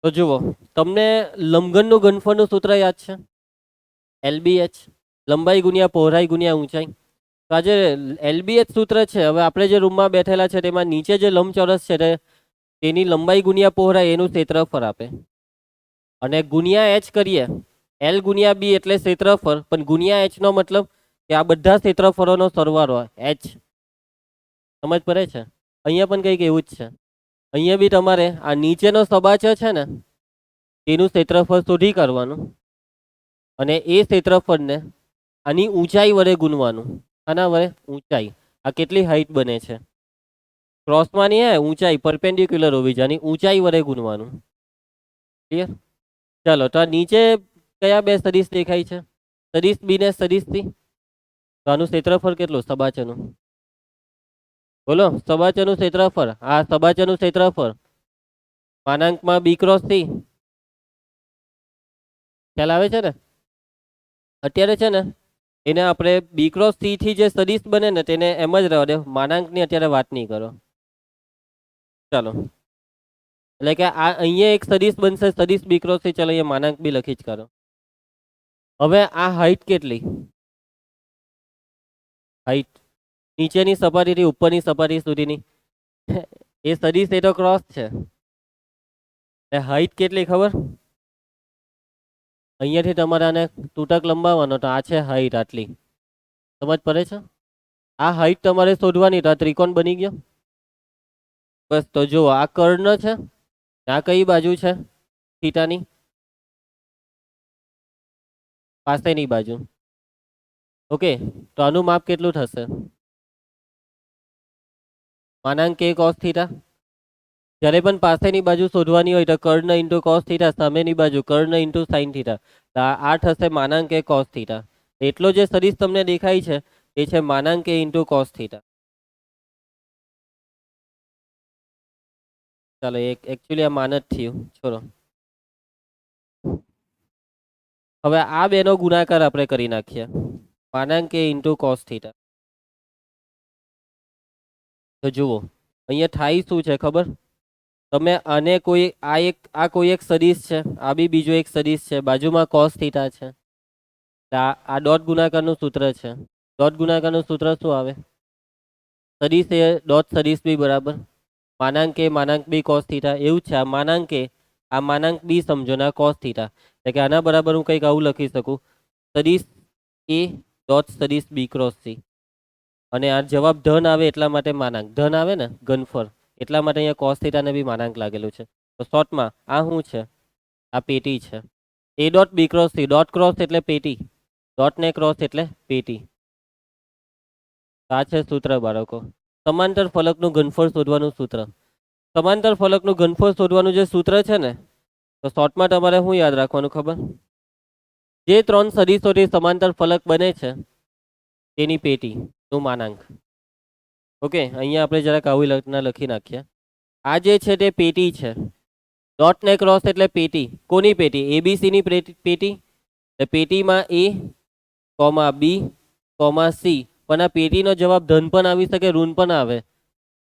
Speaker 1: તો જુઓ, તમને લંબઘનનું ઘનફળનું સૂત્ર યાદ છે? LBH, લંબાઈ ગુણ્યા પહોળાઈ ગુણ્યા ઊંચાઈ. તો આ જે LBH સૂત્ર છે, હવે આપણે જે રૂમમાં બેઠેલા છે તેમાં નીચે જે લંબચોરસ છે તેની લંબાઈ ગુણ્યા પહોળાઈ એનું ક્ષેત્રફળ આપે, અને ગુણ્યા H કરીએ. L ગુણ્યા B એટલે ક્ષેત્રફળ, પણ ગુણ્યા H નો મતલબ કે આ બધા ક્ષેત્રફળોનો સરવાળો H. સમજ પડે છે? અહીંયા પણ કંઈક એવું જ છે. અહીંયા બી તમારે આ નીચેનો સબાચર છે ને તેનું ક્ષેત્રફળ શોધી કાઢવાનું, અને એ ક્ષેત્રફળને આની ઊંચાઈ વડે ગુણવાનું. આના વડે ઊંચાઈ, આ કેટલી હાઈટ બને છે ક્રોસમાંની હે ઊંચાઈ પરપેન્ડિક્યુલર હોવી જોઈએ, આની ઊંચાઈ વડે ગુણવાનું. ક્લિયર? ચાલો, તો આ નીચે કયા બે સદિશ દેખાય છે? સદિશ બી ને સદિશ સી. તો આનું ક્ષેત્રફળ કેટલું સબાચરનું? બોલો, સબાચરનું ક્ષેત્રફળ. આ સબાચરનું ક્ષેત્રફળ માનાંકમાં બી ક્રોસ સી. ખ્યાલ આવે છે ને? અત્યારે છે ને એને આપણે બી ક્રોસ સી થી જે સદિશ બને ને તેને એમ જ રહેવા દે, માનાંકની અત્યારે વાત નહીં કરો. ચાલો, એટલે કે આ અહીંયા એક સદિશ બનશે સદિશ બી ક્રોસ સી. ચાલો, અહીંયા માનાંક બી લખી જ કરો. હવે આ હાઈટ કેટલી? હાઈટ નીચેની સપાટીથી ઉપરની સપાટી સુધીની એ સદિશ એ તો ક્રોસ છે. હાઈટ કેટલી ખબર? અહીંયાથી તમારે આને તૂટક લંબાવવાનો, તો આ છે હાઈટ આટલી. સમજ પડે છે? આ હાઈટ તમારે શોધવાની, તો આ ત્રિકોણ બની ગયો. બસ, તો જુઓ આ કર્ણ છે, આ કઈ બાજુ છે થીટાની? પાસેની બાજુ. ઓકે, તો આનું માપ કેટલું થશે? માનાંક કે કોસ થીટા. જ્યારે પણ પાસેની બાજુ શોધવાની હોય તો કર્ણ ઇન્ટુ કોસ થીટા, સામેની બાજુ કર્ણ ઇન્ટુ સાઇન થીટા. તો આ થશે માનાંક કે કોસ થીટા. એટલો જે સદિશ તમને દેખાય છે એ છે માનાંક કે ઇન્ટુ કોસ થીટા. ચાલો, એકચ્યુઅલી આ માન જ થયું, છોડો. હવે આ બેનો ગુણાકાર આપણે કરી નાખીએ, માનાંક કે ઇન્ટુ કોસ થીટા. તો જુઓ અહીંયા થાય શું છે ખબર? તમે આને કોઈ એક સદિશ છે, આ બી બીજો એક સદિશ છે, બાજુમાં કોસ થીટા છે. આ ડોટ ગુણાકારનું સૂત્ર છે. ડોટ ગુણાકારનું સૂત્ર શું આવે? સદિશ એ ડોટ સદિશ બી બરાબર માનાંક એ માનાંક બી કોસ થીટા. એવું છે, આ માનાંક બી સમજો ને આ કોસ થીટા. એટલે કે આના બરાબર હું કંઈક આવું લખી શકું, સદિશ એ ડોટ સદિશ બી ક્રોસ સી. અને આ જવાબ ધન આવે એટલા માટે માનાંક ધન આવે ને ઘનફળ, એટલા માટે અહીંયા કોસ થીટાને બી માનાંક લાગેલું છે. તો શોર્ટમાં આ શું છે? આ પેટી છે. A dot B cross C. Dot cross એટલે પેટી, ડોટ ને ક્રોસ એટલે પેટી. આ છે સૂત્ર બાળકો, સમાંતર ફલકનું ઘનફળ શોધવાનું સૂત્ર. સમાંતર ફલકનું ઘનફળ શોધવાનું જે સૂત્ર છે ને, તો શોર્ટમાં તમારે શું યાદ રાખવાનું ખબર? જે 3 સદિશોથી સમાંતર ફલક બને છે તેની પેટીનું માનાંક. ઓકે, અહીંયા આપણે જરાક આવી લગ્ન લખી નાખીએ. આ જે છે તે પેટી છે. ડોટ ને ક્રોસ એટલે પેટી. કોની પેટી? એબીસીની પેટી. પેટીમાં એ કોમા બી કોમા સી. પણ આ પેટીનો જવાબ ધન પણ આવી શકે, ઋણ પણ આવે.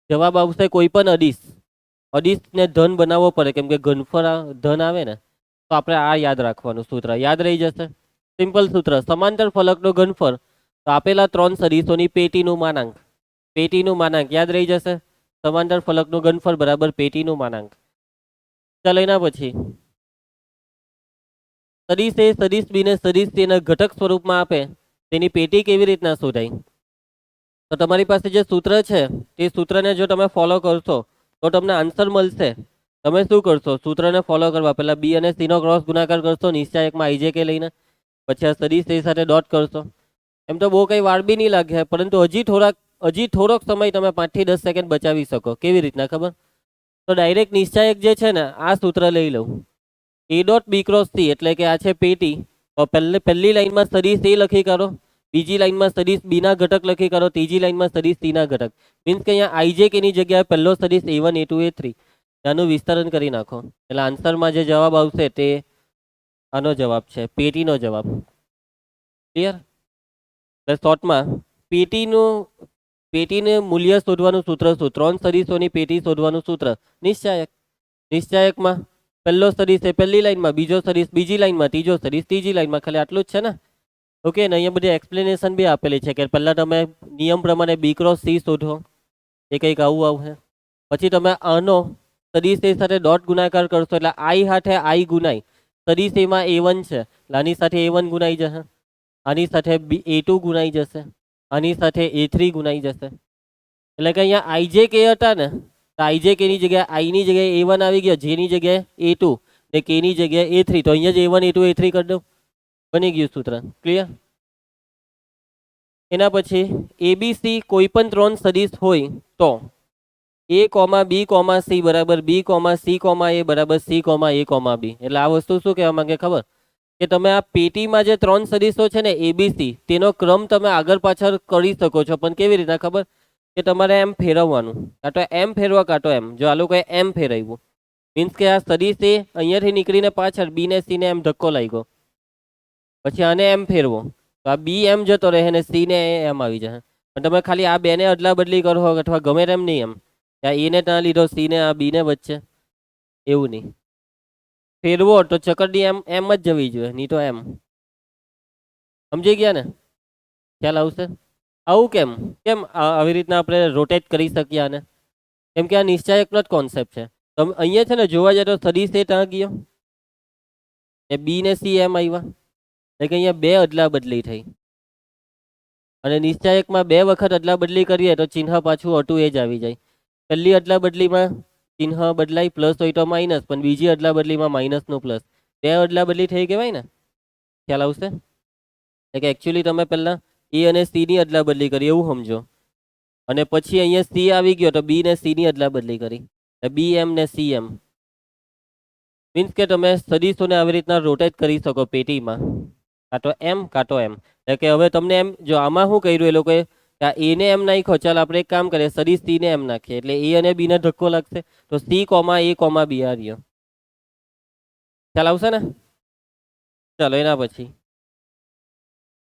Speaker 1: જવાબ આવશે કોઈ પણ અડીશ. અડીશને ધન બનાવવો પડે, કેમ કે ઘનફળ ધન આવે ને. તો આપણે આ યાદ રાખવાનું સૂત્ર, યાદ રહી જશે. સિમ્પલ સૂત્ર, સમાંતર ફલકનો ઘનફળ તો આપેલા 3 સદિશોની પેટીનું માનાંક. પેટીનું માનાંક યાદ રહી જશે. સમાંતર ફલકનું ઘનફળ બરાબર પેટીનું માનાંક. ચાલો, એના પછી સદિશ એ સદિશ બી ને સદિશ સી ના ઘટક સ્વરૂપમાં આપે તેની પેટી કેવી રીતના શોધાય? તો તમારી પાસે જે સૂત્ર છે તે સૂત્રને જો તમે ફોલો કરશો તો તમને આન્સર મળશે. તમે શું કરશો? સૂત્રને ફોલો કરવા પહેલા બી અને સી નો ક્રોસ ગુણાકાર કરશો નિશ્ચાયકમાં આઈજે કે લઈને, પછી આ સદીશ એ સાથે ડોટ કરશો. એમ તો બહુ કંઈ વાર બી નહીં લાગે, પરંતુ હજી થોડોક સમય તમે 5 થી 10 સેકન્ડ બચાવી શકો. કેવી રીતના ખબર? તો ડાયરેક્ટ નિશ્ચાયક જે છે ને આ સૂત્ર લઈ લઉં, A dot B cross C, એટલે કે આ છે પેટી. તો પહેલી લાઈનમાં સદીશ એ લખી કાઢો, બીજી લાઈનમાં સદીશ બી ના ઘટક લખી કાઢો, ત્રીજી લાઈનમાં સદીશ સી ના ઘટક. મીન્સ કે અહીંયા આઈજે કે ની જગ્યાએ પહેલો સદીશ A1 A2 A3 આનું વિસ્તરણ કરી નાખો, એટલે આન્સરમાં જે જવાબ આવશે તે આનો જવાબ છે, પેટીનો જવાબ. ક્લિયર? એટલે શોર્ટમાં પેટીને મૂલ્ય શોધવાનું સૂત્ર શું? 3 સદીશોની પેટી શોધવાનું સૂત્ર નિશ્ચાયકમાં પહેલો સદીશ એ પહેલી લાઈનમાં, બીજો સદીશ બીજી લાઈનમાં, ત્રીજો સદીશ ત્રીજી લાઈનમાં. ખાલી આટલું જ છે ને. ઓકે, ને અહીંયા બધી એક્સપ્લેનેશન બી આપેલી છે કે પહેલાં તમે નિયમ પ્રમાણે બી ક્રોસ સી શોધો, એ કંઈક આવું આવશે. પછી તમે આનો સદીશ એ સાથે ડોટ ગુણાકાર કરશો એટલે આઈ સાથે આઈ ગુણાય. સદીશ એમાં A1 છે એટલે આની સાથે A1 ગુણાઈ જશે, આની સાથે A2 ગુણાઈ જશે, આની સાથે A3 ગુણાઈ જશે. એટલે કે અહીંયા આઈજે કે હતા ને, તો આઈજે કે ની જગ્યાએ આઈની જગ્યાએ A1 આવી ગયો, જેની જગ્યાએ A2 ને કે ની જગ્યાએ A3. તો અહીંયા જ A1 A2 A3 કરી દઉં, બની ગયું સૂત્ર. ક્લિયર? એના પછી ABC કોઈ પણ 3 સદીશ હોય તો A, B, C બરાબર B, C, A બરાબર C, A, B. એટલે આ વસ્તુ શું કહેવા માંગે ખબર? કે તમે આ પેટીમાં જે 3 સદીશો છે ને ABC, તેનો ક્રમ તમે આગળ પાછળ કરી શકો છો. પણ કેવી રીતના ખબર? કે તમારે એમ ફેરવવાનું, કાં તો એમ ફેરવા કાં તો એમ. જો આ લોકોએ એમ ફેરવ્યું, મીન્સ કે આ સદીશ એ અહીંયાથી નીકળીને પાછળ B ને C ને એમ ધક્કો લાગ્યો, પછી આને એમ ફેરવો તો આ B એમ જતો રહે ને C ને એમ આવી જાય. પણ તમે ખાલી આ બેને અદલા બદલી કરો અથવા ગમે તેમ નહીં, એમ ત્યાં A ને ત્યાં લીધો, C ને આ B ને વચ્ચે, એવું નહીં. ફેરવો તો ચકરડી એમ જ જવી જોઈએ, નહીં તો એમ. સમજી ગયા ને? ખ્યાલ આવશે? આવું કેમ કેમ આવી રીતના આપણે રોટેટ કરી શકીએ આને? કેમ કે આ નિશ્ચાયકનો જ કોન્સેપ્ટ છે. તમે અહીંયા છે ને જોવા જાય તો સદીશ એ ત્યાં ગયો એ B ને C એમ આવ્યા, એટલે કે અહીંયા 2 અદલા બદલી થઈ. અને નિશ્ચાયકમાં 2 વખત અદલા બદલી કરીએ તો ચિહ્ન પાછું અટું એ જ આવી જાય. પહેલી અદલા બદલીમાં ચિહ્ન બદલાય, પ્લસ હોય તો માઇનસ, પણ બીજી અદલા બદલીમાં માઇનસનું પ્લસ. 2 અદલા બદલી થઈ કહેવાય ને? ખ્યાલ આવશે? એટલે કે એકચ્યુઅલી તમે પહેલાં A અને C ની અદલા બદલી કરી એવું સમજો, અને પછી અહીંયા C આવી ગયો તો B ને C ની અદલા બદલી કરી, B M ને C M. મીન્સ કે તમે સદીશોને આવી રીતના રોટેટ કરી શકો પેટીમાં, કાં તો એમ કાં તો એમ. એટલે કે હવે તમને એમ, જો આમાં શું કર્યું એ લોકોએ, આ A ને એમ નાખ્યો, ચાલ આપણે એક કામ કરીએ, સદીશ C ને એમ નાખીએ, એટલે A અને B ને ધક્કો લાગશે, તો C, A, B આ રહ્યો. ખ્યાલ આવશે ને? ચાલો એના પછી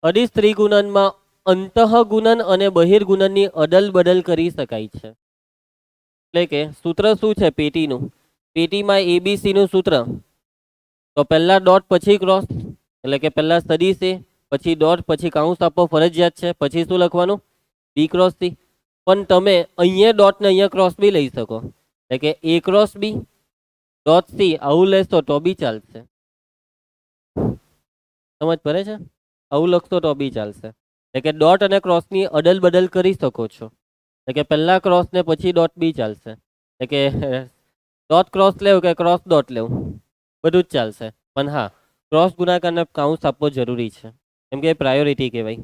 Speaker 1: અદિશ ત્રિગુણનમાં અંતઃગુણન અને બહિર્ગુણનની અદલ બદલ કરી શકાય છે. એટલે કે સૂત્ર શું છે પેટીનું? પેટીમાં ABC નું સૂત્ર, તો પહેલા ડોટ પછી ક્રોસ, એટલે કે પહેલા સદીશ A, પછી ડોટ, પછી કાઉન્સ આપવો ફરજિયાત છે, પછી શું લખવાનું? B cross C. પણ તમે અહીંયા ડોટ ને અહીંયા ક્રોસ બી લઈ શકો, એટલે કે A cross B dot C આવું લેશો તો બી ચાલશે. સમજ પડે છે? આવું લખશો તો બી ચાલશે. એટલે કે ડોટ અને ક્રોસની અદલ બદલ કરી શકો છો, એટલે કે પહેલા ક્રોસ ને પછી ડોટ બી ચાલશે. એટલે કે ડોટ ક્રોસ લેવું કે ક્રોસ ડોટ લેવું, બધું જ ચાલશે. પણ હા, ક્રોસ ગુણાકારને કાઉન્સ આપવો જરૂરી છે, કેમ કે પ્રાયોરિટી કહેવાય.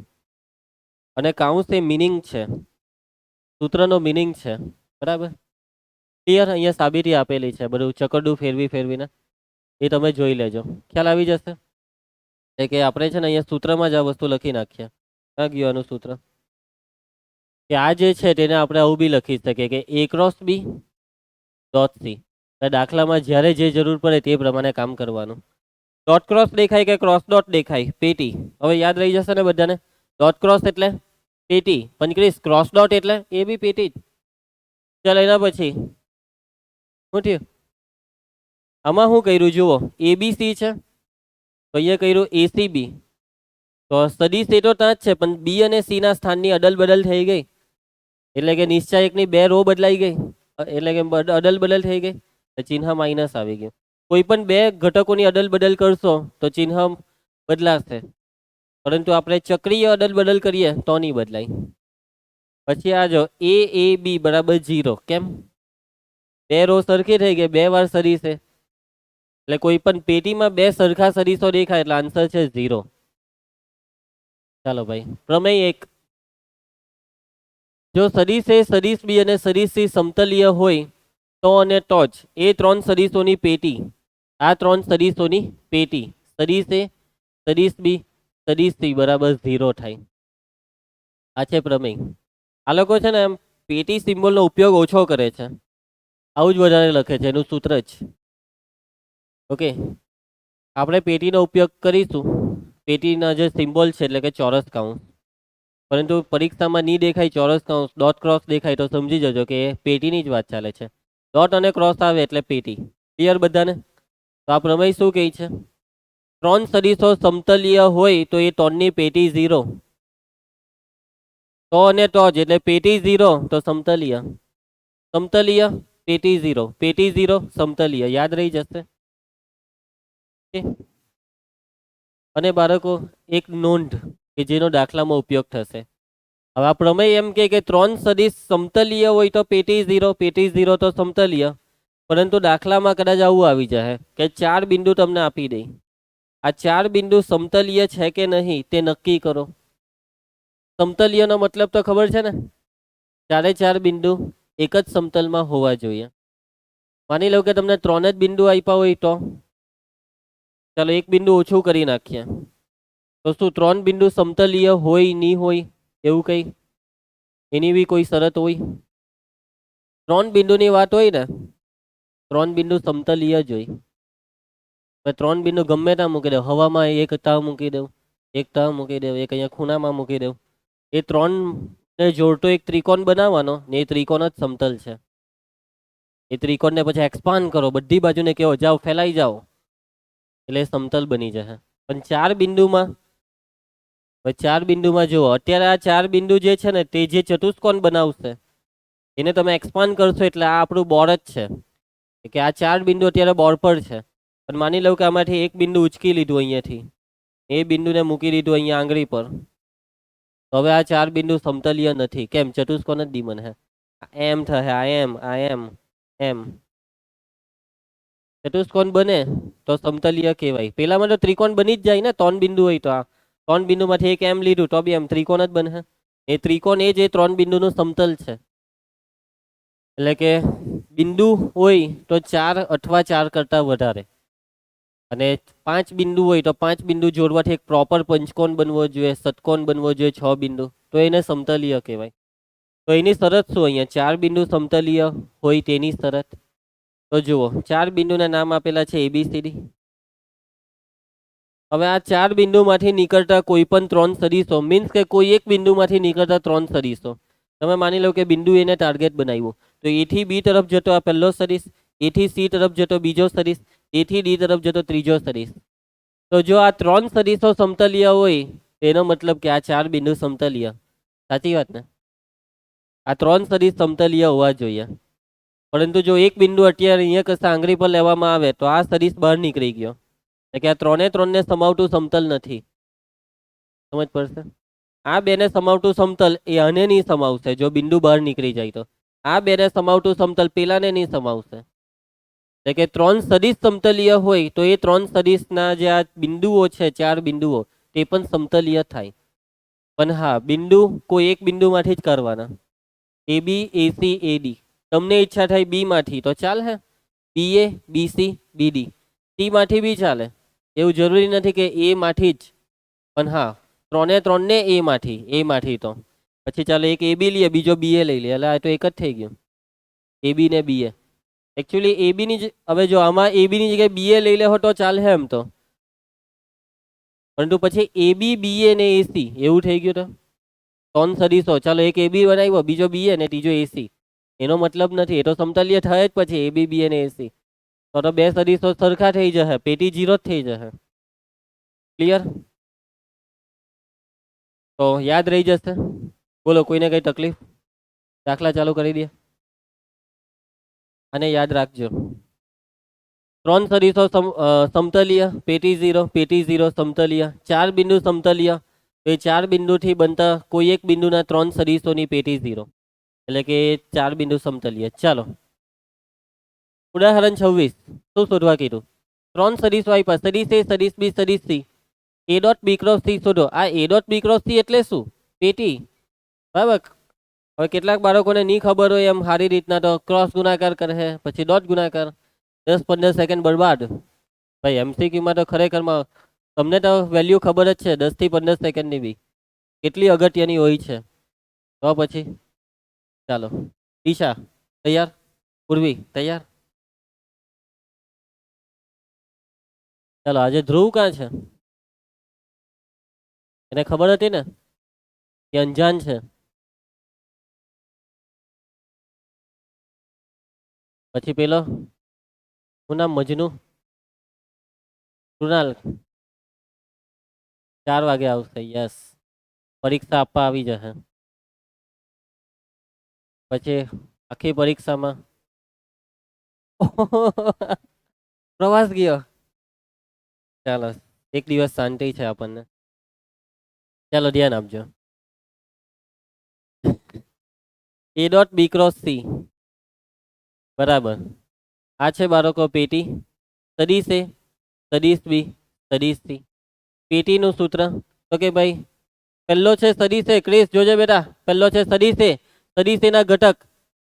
Speaker 1: અને કાઉન્સ એ મિનિંગ છે, સૂત્રનો મિનિંગ છે. બરાબર? ક્લિયર? અહીંયા સાબિતી આપેલી છે, બધું ચકરડું ફેરવીને, એ તમે જોઈ લેજો, ખ્યાલ આવી જશે. એટલે કે આપણે છે ને અહીંયા સૂત્રમાં જ આ વસ્તુ લખી નાખીએ. ક્યાં ગયું આનું સૂત્ર? કે આ જે છે તેને આપણે આવું બી લખી શકીએ કે A cross B dot C. દાખલામાં જ્યારે જે જરૂર પડે તે પ્રમાણે કામ કરવાનું. ડોટ ક્રોસ દેખાય કે ક્રોસ ડોટ દેખાય? પેટી. હવે યાદ રહી જશે ને બધાને? ડોટ ક્રોસ એટલે પેટી, પણ ક્રિસ ક્રોસ ડોટ એટલે એ બી પેટી જ. ચાલો એના પછી શું થયું? આમાં શું કર્યું જુઓ, ABC છે તો અહીંયા કર્યું ACB. તો સદીશ એ તો ત્યાં જ છે, પણ B અને C ના સ્થાનની અદલ બદલ થઈ ગઈ, એટલે કે નિશ્ચાયકની 2 રો બદલાઈ ગઈ, એટલે કે અદલ બદલ થઈ ગઈ, ચિહ્ન માઇનસ આવી ગયું. કોઈ પણ 2 ઘટકોની અદલ બદલ કરશો તો ચિહ્ન બદલાશે, પરંતુ આપણે ચક્રીય અદલ બદલ કરીએ તો નહીં બદલાય. પછી આ જો એ બી બરાબર 0. કેમ? બે રો સરખી થઈ ગઈ, બે વાર સદીશ છે એટલે કોઈ પણ પેટીમાં બે સરખા સદીશો દેખાય એટલે આન્સર છે 0. ચાલો ભાઈ, પ્રમેય 1. જો સદીશ એ, સદીશ બી અને સદીશ સી સમતલીય હોય તો અને તો જ એ ત્રણ સદીશોની પેટી, આ ત્રણ સદીશોની પેટી સદીશ એ, સદીશ બી, સદીશ સી બરાબર 0 થાય. આ છે પ્રમેય. આ લોકો છે ને એમ પેટી સિમ્બોલનો ઉપયોગ ઓછો કરે છે, આવું જ વધારે લખે છે, એનું સૂત્ર જ. ઓકે, આપણે પેટીનો ઉપયોગ કરીશું, પેટીના જે સિમ્બોલ છે એટલે કે ચોરસ કૌંસ, પરંતુ પરીક્ષામાં નહીં દેખાય ચોરસ કૌંસ, ડોટ ક્રોસ દેખાય તો સમજી જજો કે એ પેટીની જ વાત ચાલે છે. ડોટ અને ક્રોસ આવે એટલે પેટી. ક્લિયર બધાને? તો આ પ્રમેય શું કહે છે? ત્રણ સદીશો સમતલીય હોય તો એ ત્રણની પેટી 0. તો અને તો જ એટલે પેટી 0 તો સમતલીય, સમતલીય પેટી 0, પેટી 0 સમતલીય. યાદ રહી જશે. અને બાળકો એક નોંધ કે જેનો દાખલામાં ઉપયોગ થશે. હવે આ પ્રમેય એમ કે ત્રણ સદીશ સમતલીય હોય તો પેટી 0, પેટી 0 તો સમતલીય. પરંતુ દાખલામાં કદાચ આવું આવી જાય કે 4 બિંદુ તમને આપી દે, આ 4 બિંદુ સમતલીય છે કે નહીં તે નક્કી કરો. સમતલીયનો મતલબ તો ખબર છે ને, ચારે 4 બિંદુ એક જ સમતલમાં હોવા જોઈએ. માની લો કે તમને 3 જ બિંદુ આપ્યા હોય તો ચાલો એક બિંદુ ઓછું કરી નાખીએ, તો શું 3 બિંદુ સમતલીય હોય નહીં હોય એવું કંઈ એની બી કોઈ શરત હોય? 3 બિંદુની વાત હોય ને, 3 બિંદુ સમતલીય જ હોય. 3 બિંદુ ગમે ત્યાં મૂકી દઉં, હવામાં એક તાવ મૂકી દઉં, એક તાવ મૂકી દઉં, એક અહીંયા ખૂણામાં મૂકી દઉં, એ 3 ને જોડતો એક ત્રિકોણ બનાવવાનો ને એ ત્રિકોણ જ સમતલ છે. એ ત્રિકોણને પછી એક્સપાન્ડ કરો, બધી બાજુને કહો જાઓ ફેલાઈ જાઓ, એટલે સમતલ બની જશે. પણ 4 બિંદુમાં, 4 બિંદુમાં જુઓ, અત્યારે આ 4 બિંદુ જે છે ને તે જે ચતુષ્કોણ બનાવશે એને તમે એક્સપાન્ડ કરશો એટલે આ આપણું બોર્ડ જ છે કે આ 4 બિંદુ અત્યારે બોર્ડ પર છે. પણ માની લઉં કે આમાંથી એક બિંદુ ઉચકી લીધું અહીંયાથી, એ બિંદુને મૂકી દીધું અહીંયા આંગળી પર, તો હવે આ 4 બિંદુ સમતલીય નથી. કેમ? ચતુષ્કોણ જ દીમન હે. એમ થશે, આ એમ, આ એમ, એમ ચતુષ્કોણ બને તો સમતલીય કહેવાય. પેલામાં તો ત્રિકોણ બની જ જાય ને, 3 બિંદુ હોય તો આ 3 બિંદુમાંથી એક એમ લીધું તો બી એમ ત્રિકોણ જ બને. એ ત્રિકોણ એ જે 3 બિંદુનું સમતલ છે. એટલે કે બિંદુ હોય તો 4 અથવા 4 કરતાં વધારે, અને 5 બિંદુ હોય તો 5 બિંદુ જોડવાથી એક પ્રોપર પંચકોણ બનવો જોઈએ, ષટકોણ બનવો જોઈએ, 6 બિંદુ, તો એને સમતલીય કહેવાય. તો એની શરત શું? અહીંયા 4 બિંદુ સમતલીય હોય તેની શરત. તો જુઓ, 4 બિંદુના નામ આપેલા છે ABCD. હવે આ 4 બિંદુમાંથી નીકળતા કોઈ પણ 3 સદીશો, મીન્સ કે કોઈ એક બિંદુમાંથી નીકળતા 3 સદીશો, તમે માની લો કે બિંદુ એને ટાર્ગેટ બનાવ્યું, તો A થી B તરફ જતો આ પહેલો સદીશ, A થી C તરફ જતો બીજો સદીશ, A થી D તરફ જતો ત્રીજો સદીશ. તો જો આ 3 સદીશો સમતલીય હોય તેનો મતલબ કે આ 4 બિંદુ સમતલીય. સાચી વાત ને? આ 3 સદીશ સમતલીય હોવા જોઈએ. પરંતુ જો એક બિંદુ અત્યારે અહીંયા કશા આંગળી પર લેવામાં આવે તો આ સદીશ બહાર નીકળી ગયો, એટલે કે આ 3 ને સમાવતું સમતલ નથી. સમજ પડશે? આ બેને સમાવતું સમતલ એ આને નહીં સમાવશે જો બિંદુ બહાર નીકળી જાય તો. આ બેને સમાવતું સમતલ પેલાને નહીં સમાવશે. એટલે કે 3 સદીશ સમતલીય હોય તો એ 3 સદીશના જે આ બિંદુઓ છે, 4 બિંદુઓ, તે પણ સમતલીય થાય. પણ હા, બિંદુ કોઈ એક બિંદુમાંથી જ કરવાના. AB, AC, AD. તમને ઈચ્છા થાય બી માંથી તો ચાલે, BA, BC, BD. C માંથી બી ચાલે, એવું જરૂરી નથી કે A માંથી જ. પણ હા, 3 ને A માંથી તો પછી ચાલો એક AB લઈએ, બીજો BA લઈ લે, એટલે આ તો એક જ થઈ ગયું, AB ને BA. એકચ્યુઅલી AB ની હવે જો આમાં AB ની જગ્યાએ BA લઈ લેવો તો ચાલે એમ તો, પરંતુ પછી AB, BA ને AC એવું થઈ ગયું. તો 3 સદીશો, ચાલો એક AB બનાવ્યો, બીજો BA ને ત્રીજો AC, એનો મતલબ નથી, એ તો સમતલીય થાય જ પછી AB, BA ને AC. તો 2 સદીશો સરખા થઈ જશે, પેટી 0 જ થઈ જશે. ક્લિયર? તો યાદ રહી જશે. બોલો, કોઈને કઈ તકલીફ? દાખલા ચાલુ કરી દે. અને યાદ રાખજો, 3 સદીશો સમતલીય, પેટી 0, પેટી 0 સમતલીય, 4 બિંદુ સમતલીય, તો એ 4 બિંદુથી બનતા કોઈ એક બિંદુના 3 સદિશોની પેટી 0, એટલે કે 4 બિંદુ સમતલીય. ચાલો ઉદાહરણ 26 શું શોધવા કીધું? 3 સદિશો આપ્યા, સદિશ એ, સદિશ બી, સદિશ C. A dot B cross C શોધો. આ A dot B cross C એટલે શું? પેટી. બરાબર. હવે કેટલાક બાળકોને નહીં ખબર હોય એમ સારી રીતના તો ક્રોસ ગુણાકાર કરે, પછી ડોટ ગુણાકાર. 10-15 સેકન્ડ બરબાદ. ભાઈ એમસીક્યુમાં તો ખરેખરમાં તમને તો વેલ્યુ ખબર જ છે 10 થી 15 સેકન્ડની બી કેટલી અગત્યની હોય છે. તો પછી ચાલો ઈશા તૈયાર, પૂર્વી તૈયાર. ચાલો આજે ધ્રુવ ક્યાં છે? એને ખબર હતી ને કે અંજાન છે. પછી પેલો હું નામ મજનુ, કૃણાલ 4 વાગે આવશે. યસ, પરીક્ષા આપવા આવી જશે. પછી આખી પરીક્ષામાં પ્રવાસ ગયો. ચાલો એક દિવસ શાંતિ છે આપણને. ચાલો ધ્યાન આપજો. A dot B cross C બરાબર. આ છે બાળકો પેટી. સદિશ એ, સદિશ બી, સદિશ સી. પેટીનું સૂત્ર તો કે ભાઈ પહેલો છે સદિશ એ, ક્રિસ જોજે બેટા, પહેલો છે સદિશ એ, સદિશ એના ઘટક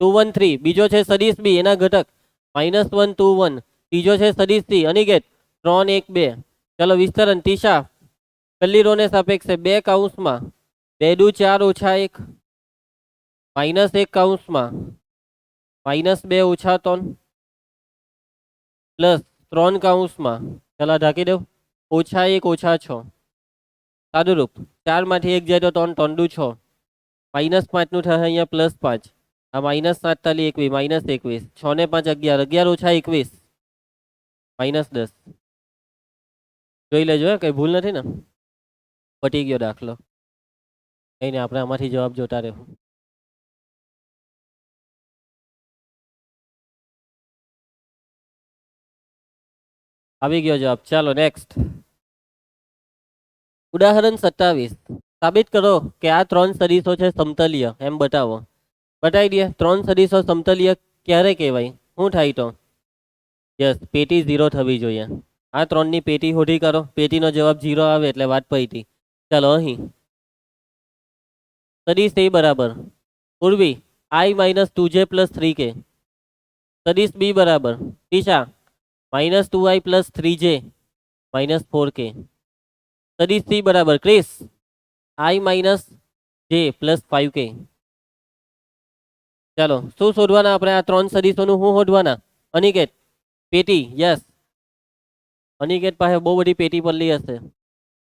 Speaker 1: 2 1 3. બીજો છે સદિશ બી, એના ઘટક -1 2 1. ત્રીજો છે સદિશ સી, અનિકેત 3 1 2. ચાલો વિસ્તરણ તીશા પહેલી રો ને સાપેક્ષે 2 કૌંસમાં 2 દુ 4 ઓછા 1 -1 કૌંસમાં -2 ઓછા 3 પ્લસ 3 કૌંસમાં ચાલો ઢાંકી દઉં -1 ઓછા 6. સાદુરૂપ 4 માંથી 1 જાય તો 3 3 દુ 6, -5 નું થાય અહીંયા +5. આ -47 21 -21, 6 ને 5 11, 11 ઓછા 21 -10. જોઈ લેજો કઈ ભૂલ નથી ને. પટી ગયો દાખલો. કઈ નહીં, આપણે આમાંથી જવાબ જોતા રહેવું. આવી ગયો જવાબ. ચાલો નેક્સ્ટ ઉદાહરણ 27. સાબિત કરો કે આ 3 સદિશો છે સમતલીય, એમ બતાવો. બતાવી દે. 3 સદિશો સમતલીય ક્યારે કહેવાય? શું થાય તો? યસ, પેટી 0 થવી જોઈએ. આ 3 ની પેટી શોધી કરો. પેટીનો જવાબ 0 આવે એટલે વાત પતી. ચાલો અહીં સદિશ એ બરાબર પૂર્વી i - 2j + 3k. સદિશ બી બરાબર ટીશા -2i + 3j - 4k. સદિશ સી બરાબર ક્રિસ i - j + 5k. ચાલો શું શોધવાના આપણે? આ 3 સદિશોનું શું શોધવાના? અનિકેત પેટી. યસ, અનિકેત પાસે બહુ બધી પેટી પડલી હશે.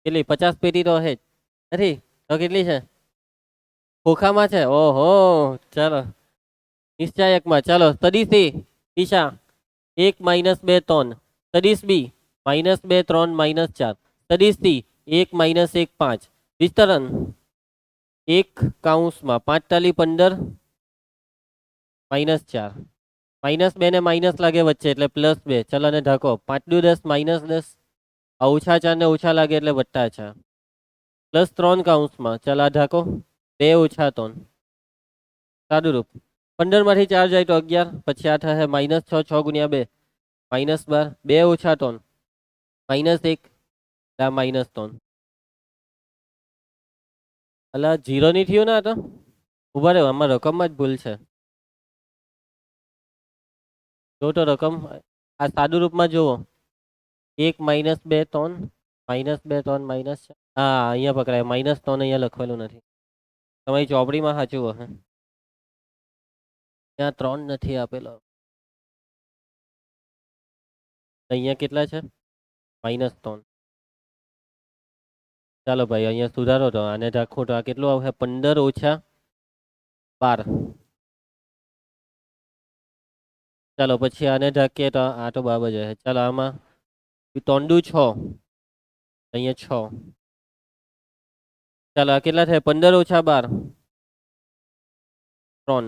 Speaker 1: કેટલી? 50 પેટી તો હશે જ નથી તો કેટલી છે? ખોખામાં છે. ઓહો, ચાલો નિશ્ચાયકમાં. ચાલો સદિશ એ ઈશા 1 - 2 3. સદિશ બી -2 3 -4. સદિશ સી 1 - 1 5. વિસ્તરણ 1 કૌંસમાં 5 તાલી 15 -4. -2 ને માઇનસ લાગે વચ્ચે એટલે +2. ચાલો ને ઢાંકો 5 દુ 10 -10. આ ઓછા 4 ને ઓછા લાગે એટલે +4 +3 કૌંસમાં. ચાલો આ ઢાંકો 2 ઓછા 3. સાદુરૂપ 15 માંથી 4 જાય તો 11, પછી આ થશે -6 6 ગુણ્યા 2 -12. 2 ઓછા 3 -1 -3. એટલે 0 ની થયું ને? આ તો ઉભા રહ્યો, આમાં રકમમાં જ ભૂલ છે. જો તો રકમ આ સાદુ રૂપમાં જુઓ 1 - 2 3 -2 3 -4. હા અહીંયા પકડાય. -3 અહીંયા લખેલું નથી. તમારી ચોપડીમાં સાચું હશે. ત્યાં 3 નથી આપેલો. અહીંયા કેટલા છે? -3. ચાલો ભાઈ અહીંયા સુધારો તો આને રાખો તો આ કેટલું આવશે? 15 ઓછા 12. ચાલો પછી આને ઢાંકીએ તો આ તો બરાબર જ હશે. ચાલો આમાં 3 દુ 6, અહીંયા 6. ચાલો આ કેટલા થાય? 15 ઓછા 12 3.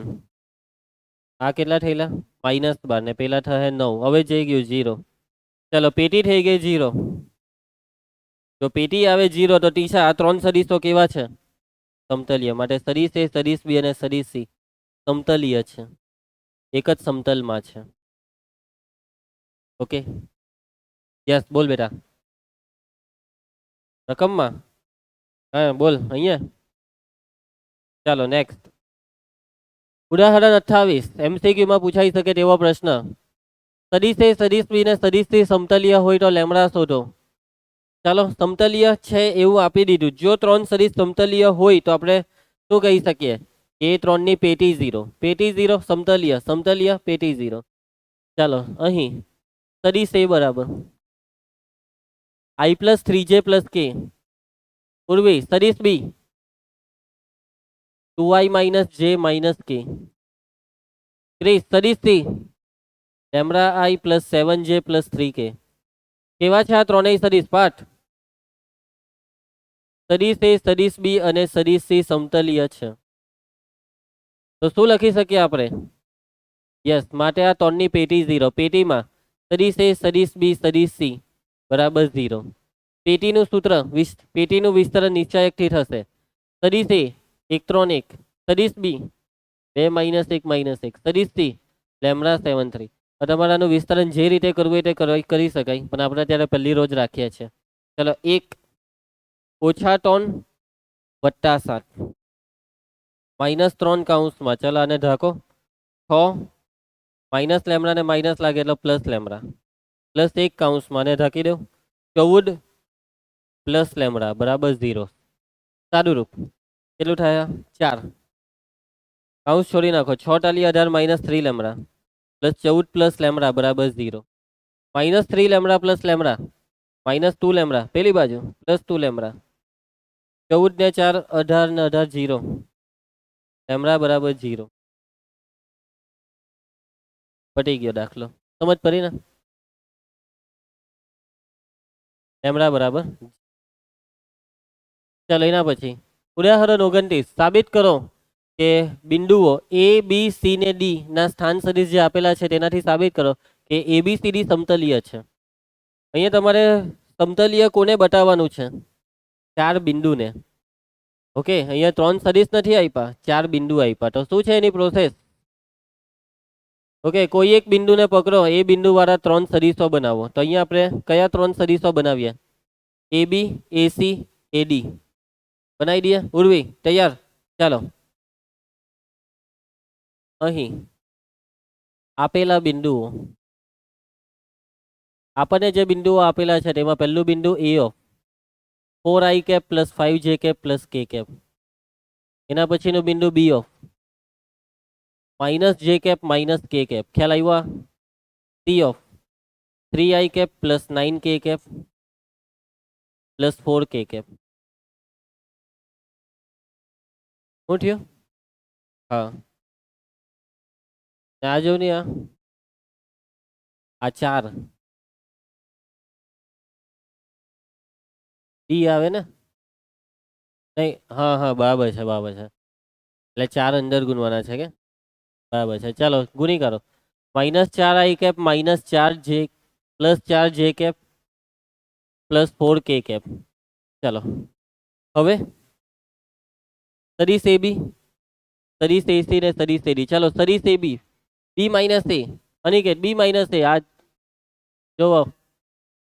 Speaker 1: આ કેટલા થયેલા? -12 ને પેલા થશે 9. હવે જઈ ગયું 0. ચાલો પેટી થઈ ગઈ 0. જો પેટી આવે 0 તો ટીચા આ ત્રણ સદીશો કેવા છે? સમતલીય. માટે સદીશ એ, સદીશ બી અને સદીશ સી સમતલીય છે, એક જ સમતલમાં છે. ઓકે, યસ, બોલ બેટા. રકમમાં? હા બોલ અહીંયા. ચાલો નેક્સ્ટ. ઉદાહરણ 28 એમસીક્યુમાં પૂછાઈ શકે તેવો પ્રશ્ન. સદીશ એ, સદીશ બી ને સદીશ સી સમતલીય હોય તો લેમડા શોધો. ચાલો, સમતલીય છે એવું આપી દીધું. જો ત્રણ સદીશ સમતલીય હોય તો આપણે શું કહી શકીએ? એ ત્રણની પેટી 0, પેટી 0 સમતલીય, સમતલીય પેટી 0. ચાલો અહીં સદીશ એ બરાબર i પ્લસ 3j પ્લસ કે. પૂર્વી સદીશ બી 2i માઇનસ જે માઇનસ કે. ક્રિસ સદીશ C lambda i plus 7j plus 3k. કેવા છે આ ત્રણેય સદીશ? પાઠ. સદીશ એ, સદીશ બી અને સદીશ સી સમતલીય છે. તો શું લખી શકીએ આપણે? યસ, માટે આ ત્રણની પેટી 0. પેટીમાં સદીશ એ, સદીશ બી, સદીશ સી બરાબર 0. પેટીનું સૂત્ર, પેટીનું વિસ્તરણ નિશ્ચાયકથી થશે. સદીશ એ 1 3 1, સદીશ બી 2 માઇનસ 1 માઇનસ 1, સદીશ સી લેમડા 7 3. તમારાનું વિસ્તરણ જે રીતે કરવું એ કરી શકાય, પણ આપણે ત્યારે પહેલી રોજ રાખીએ છીએ. ચલો 1 ઓછા 3 વત્તા 7 માઇનસ 3 કૌંસમાં. ચલો આને ઢાંકો. 6 માઇનસ લેમડા ને માઇનસ લાગે એટલે પ્લસ લેમડા, પ્લસ 1 કૌંસમાં ને ઢાંકી દો. 14 પ્લસ લેમડા બરાબર 0. સાદું રૂપ કેટલું થાય? 4. કૌંસ છોડી નાખો. 6 ટાલી 18 minus 3 lambda plus 14 plus lambda બરાબર 0. Minus 3 lambda plus lambda minus 2 lambda પેલી બાજુ પ્લસ 2 લેમડા. 14 ને 4 18 ને 18 0, લેમડા બરાબર 0. પટી ગયો દાખલો. સમજ પડી ને? લેમડા બરાબર. ચાલો એના પછી ઉદાહરણ 29. સાબિત કરો કે બિંદુઓ એ બી સી ને ડી ના સ્થાન સદિશ જે આપેલા છે તેનાથી સાબિત કરો કે ABCD સમતલીય છે. અહીંયા તમારે સમતલીય કોને બતાવવાનું છે? 4 બિંદુને. ઓકે, અહીંયા 3 સદિશ નથી આપ્યા, 4 બિંદુ આપ્યા. તો શું છે એની પ્રોસેસ? ઓકે, કોઈ એક બિંદુને પકડો, એ બિંદુ વાળા 3 સદિશો બનાવો. તો અહીંયા આપણે કયા 3 સદિશો બનાવીએ? AB AC AD બનાવી દઈએ. ઉર્વી તૈયાર? ચાલો અહીં આપેલા બિંદુઓ, આપણને જે બિંદુઓ આપેલા છે તેમાં પહેલું બિંદુ A of 4i cap plus 5j cap plus k cap. એના પછીનું બિંદુ B of minus J cap minus k cap. ખ્યાલ આવ્યો? C of 3i cap plus 9k cap plus 4k cap. શું થયું? હા, આ જો ને આ 4 ડી આવે ને? નહીં, હા હા બરાબર છે, બરાબર છે. એટલે 4 અંદર ગુણવાના છે કે? બરાબર છે. ચાલો ગુણી કરો. Minus 4i cap minus 4j plus 4j cap plus 4k cap. ચાલો હવે સદિશ AB, સદિશ AC ને સદિશ AD. ચાલો સદિશ AB B minus A, Aniket B minus A. આ જોવો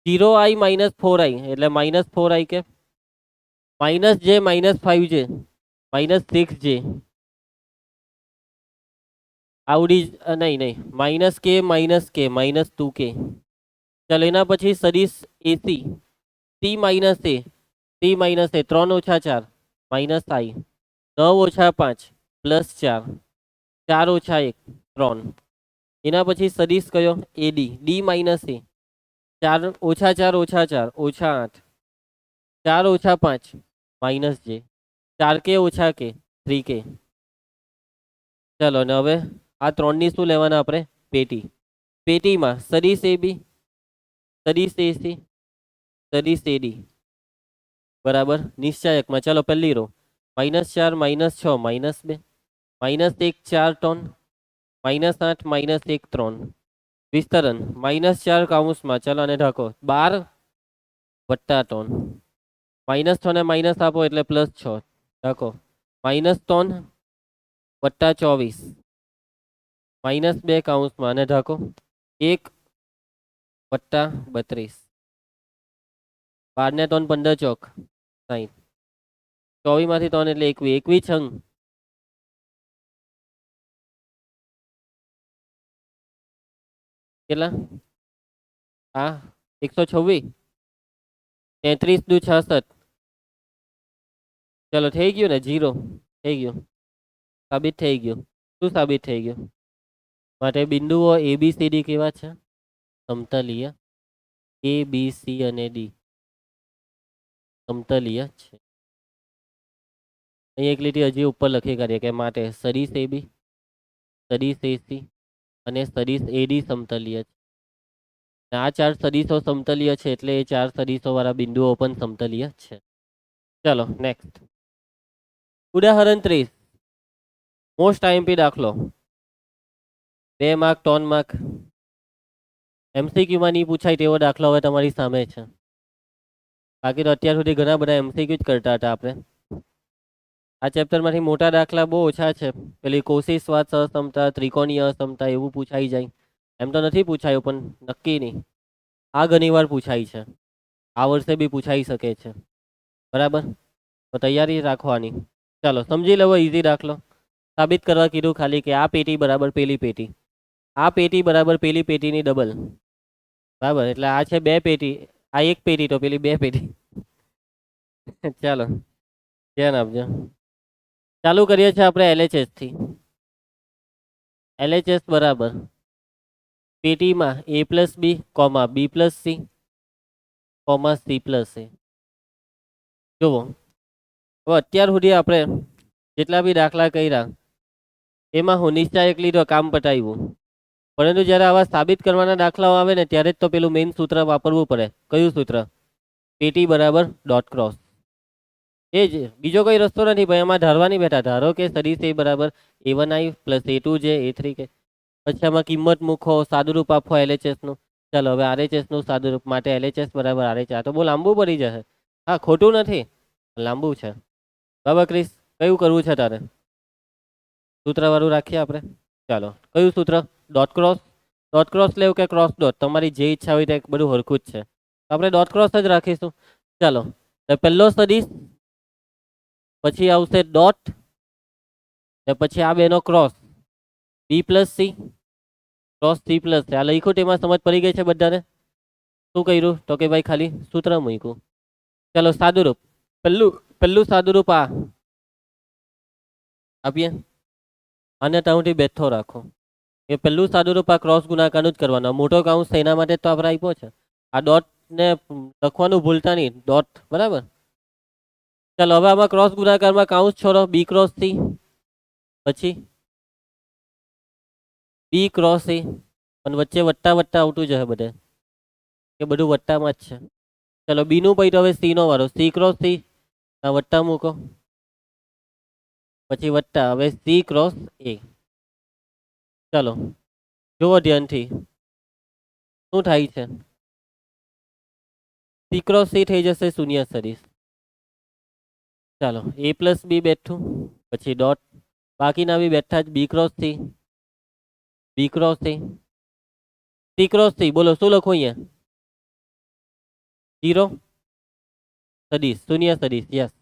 Speaker 1: 0i માઇનસ 4i એટલે minus 4i cap minus j minus 5j minus 6j આવડી નહીં માઇનસ k માઇનસ 2k. ચાલો એના પછી સદિશ AC C minus A, C minus A 3 ઓછા 4 માઇનસ i, 9 ઓછા 5 પ્લસ 4, 4 ઓછા 1 3. એના પછી સદિશ કયો? AD D માઇનસ A 4 ઓછા 4 ઓછા 4 ઓછા 8, 4 ઓછા 5 માઇનસ j, 4k ઓછા k 3k. ચાલો ને હવે આ ત્રણની શું લેવાના આપણે? પેટી. પેટીમાં સદિશ AB, સદિશ AC, સદિશ AD બરાબર નિશ્ચાયકમાં. ચાલો પહેલી row minus 4 minus 6 minus 2 minus 1 4 3 minus 8 minus 1 3. વિસ્તરણ માઇનસ 4 કૌંસમાં. ચાલો અને ઢાંકો 12 વત્તા 3 -6 ને માઇનસ આપો એટલે +6 રાખો -3 + 24 -2 કૌંસમાં અને ઢાકો 1 + 32 12 ને 3 15 ચોક 60 24 માંથી 3 એટલે 21 21 છંગ કેટલા હા 126 33 દુ 66 ચલો થઈ ગયું ને 0 થઈ ગયું સાબિત થઈ ગયું શું સાબિત થઈ ગયું માટે બિંદુઓ ABCD કેવા છે સમતલીય ABC અને D સમતલીય છે અહીં એક લીટી હજી ઉપર લખી કાઢીએ કે માટે સદિશ AB સદિશ AC અને સદિશ AD સમતલીય છે આ 4 સદિશો સમતલીય છે એટલે એ 4 સદિશો વાળા બિંદુઓ પણ સમતલીય છે ચલો નેક્સ્ટ ઉદાહરણ 30 મોસ્ટ IMP દાખલો 2 માર્ક 3 માર્ક MCQ માં નહીં પૂછાય તેવો દાખલો હવે તમારી સામે છે બાકી તો અત્યાર સુધી ઘણા બધા MCQ જ કરતા હતા આપણે આ ચેપ્ટરમાંથી મોટા દાખલા બહુ ઓછા છે પેલી કોશિશવાદ સહસમતા ત્રિકોણીય અસમતા એવું પૂછાઈ જાય એમ તો નથી પૂછાયું પણ નક્કી નહીં આ ઘણીવાર પૂછાય છે આ વર્ષે બી પૂછાઈ શકે છે બરાબર તો તૈયારી રાખવાની ચાલો સમજી લેવો ઈઝી દાખલો સાબિત કરવા કીધું ખાલી કે આ પેટી બરાબર પેલી પેટી આ પેટી બરાબર પેલી પેટીની ડબલ બરાબર એટલે આ છે 2 પેટી આ એક પેટી તો પેલી 2 પેટી ચાલો ધ્યાન આપજો ચાલુ કરીએ છીએ આપણે LHS થી LHS બરાબર પેટીમાં A+B, B+C, C+A જુઓ હવે અત્યાર સુધી આપણે જેટલા બી દાખલા કર્યા એમાં હું નિશ્ચય એકલી તો કામ પતાવ્યું પરંતુ જ્યારે આવા સાબિત કરવાના દાખલાઓ આવે ને ત્યારે જ તો પેલું મેઇન સૂત્ર વાપરવું પડે કયું સૂત્ર પેટી બરાબર ડોટ ક્રોસ એ જ બીજો કોઈ રસ્તો નથી ભાઈ એમાં ધારવાની બેઠા ધારો કે સદિશ A બરાબર A1I + A2J A3K પછી આમાં કિંમત મૂકો સાદુરૂપ આપો LHS નું ચાલો હવે RHS નું સાદુરૂપ માટે LHS બરાબર RH આ તો બહુ લાંબુ પડી જશે હા ખોટું નથી લાંબુ છે બરાબર ક્રિસ કયું કરવું છે તારે સૂત્રવાળું રાખીએ આપણે ચાલો કયું સૂત્ર ડોટ ક્રોસ લેવું કે ક્રોસ ડોટ તમારી જે ઈચ્છા હોય તે બધું હરખું જ છે આપણે ડોટ ક્રોસ જ રાખીશું ચાલો તો પહેલો સદિશ પછી આવશે ડોટ ને પછી આ બેનો ક્રોસ B+C ક્રોસ C+C આ લખ્યું તેમાં સમજ પડી ગઈ છે બધાને શું કર્યું તો કે ભાઈ ખાલી સૂત્ર મૂક્યું ચાલો સાદુરૂપ પહેલું સાદુરૂપ આ આપીએ અને ત્યાંથી બેઠો રાખો એ પહેલું સાદુરૂપ આ ક્રોસ ગુણાકારનું જ કરવાનું મોટો કૌંસ એના માટે તો આપણે આપ્યો છે આ ડોટ ને લખવાનું ભૂલતા નહીં ડોટ બરાબર ચાલો હવે આમાં ક્રોસ ગુણાકારમાં કૌંસ છોડો B ક્રોસ C પછી B ક્રોસ A અને વચ્ચે વત્તા વત્તા આવતું જશે બધે એ બધું વત્તામાં જ છે ચાલો B નું પછી હવે C નો વારો C ક્રોસ C આ વત્તા મૂકો પછી વત્તા હવે C ક્રોસ A ચાલો જુઓ ધ્યાનથી શું થાય છે C ક્રોસ C થઈ જશે શૂન્ય સદિશ ચાલો A+B બેઠું પછી ડોટ બાકીના બી બેઠા જ B cross C B cross C C cross C બોલો શું લખો અહીંયા 0 સદિશ શૂન્ય સદિશ યસ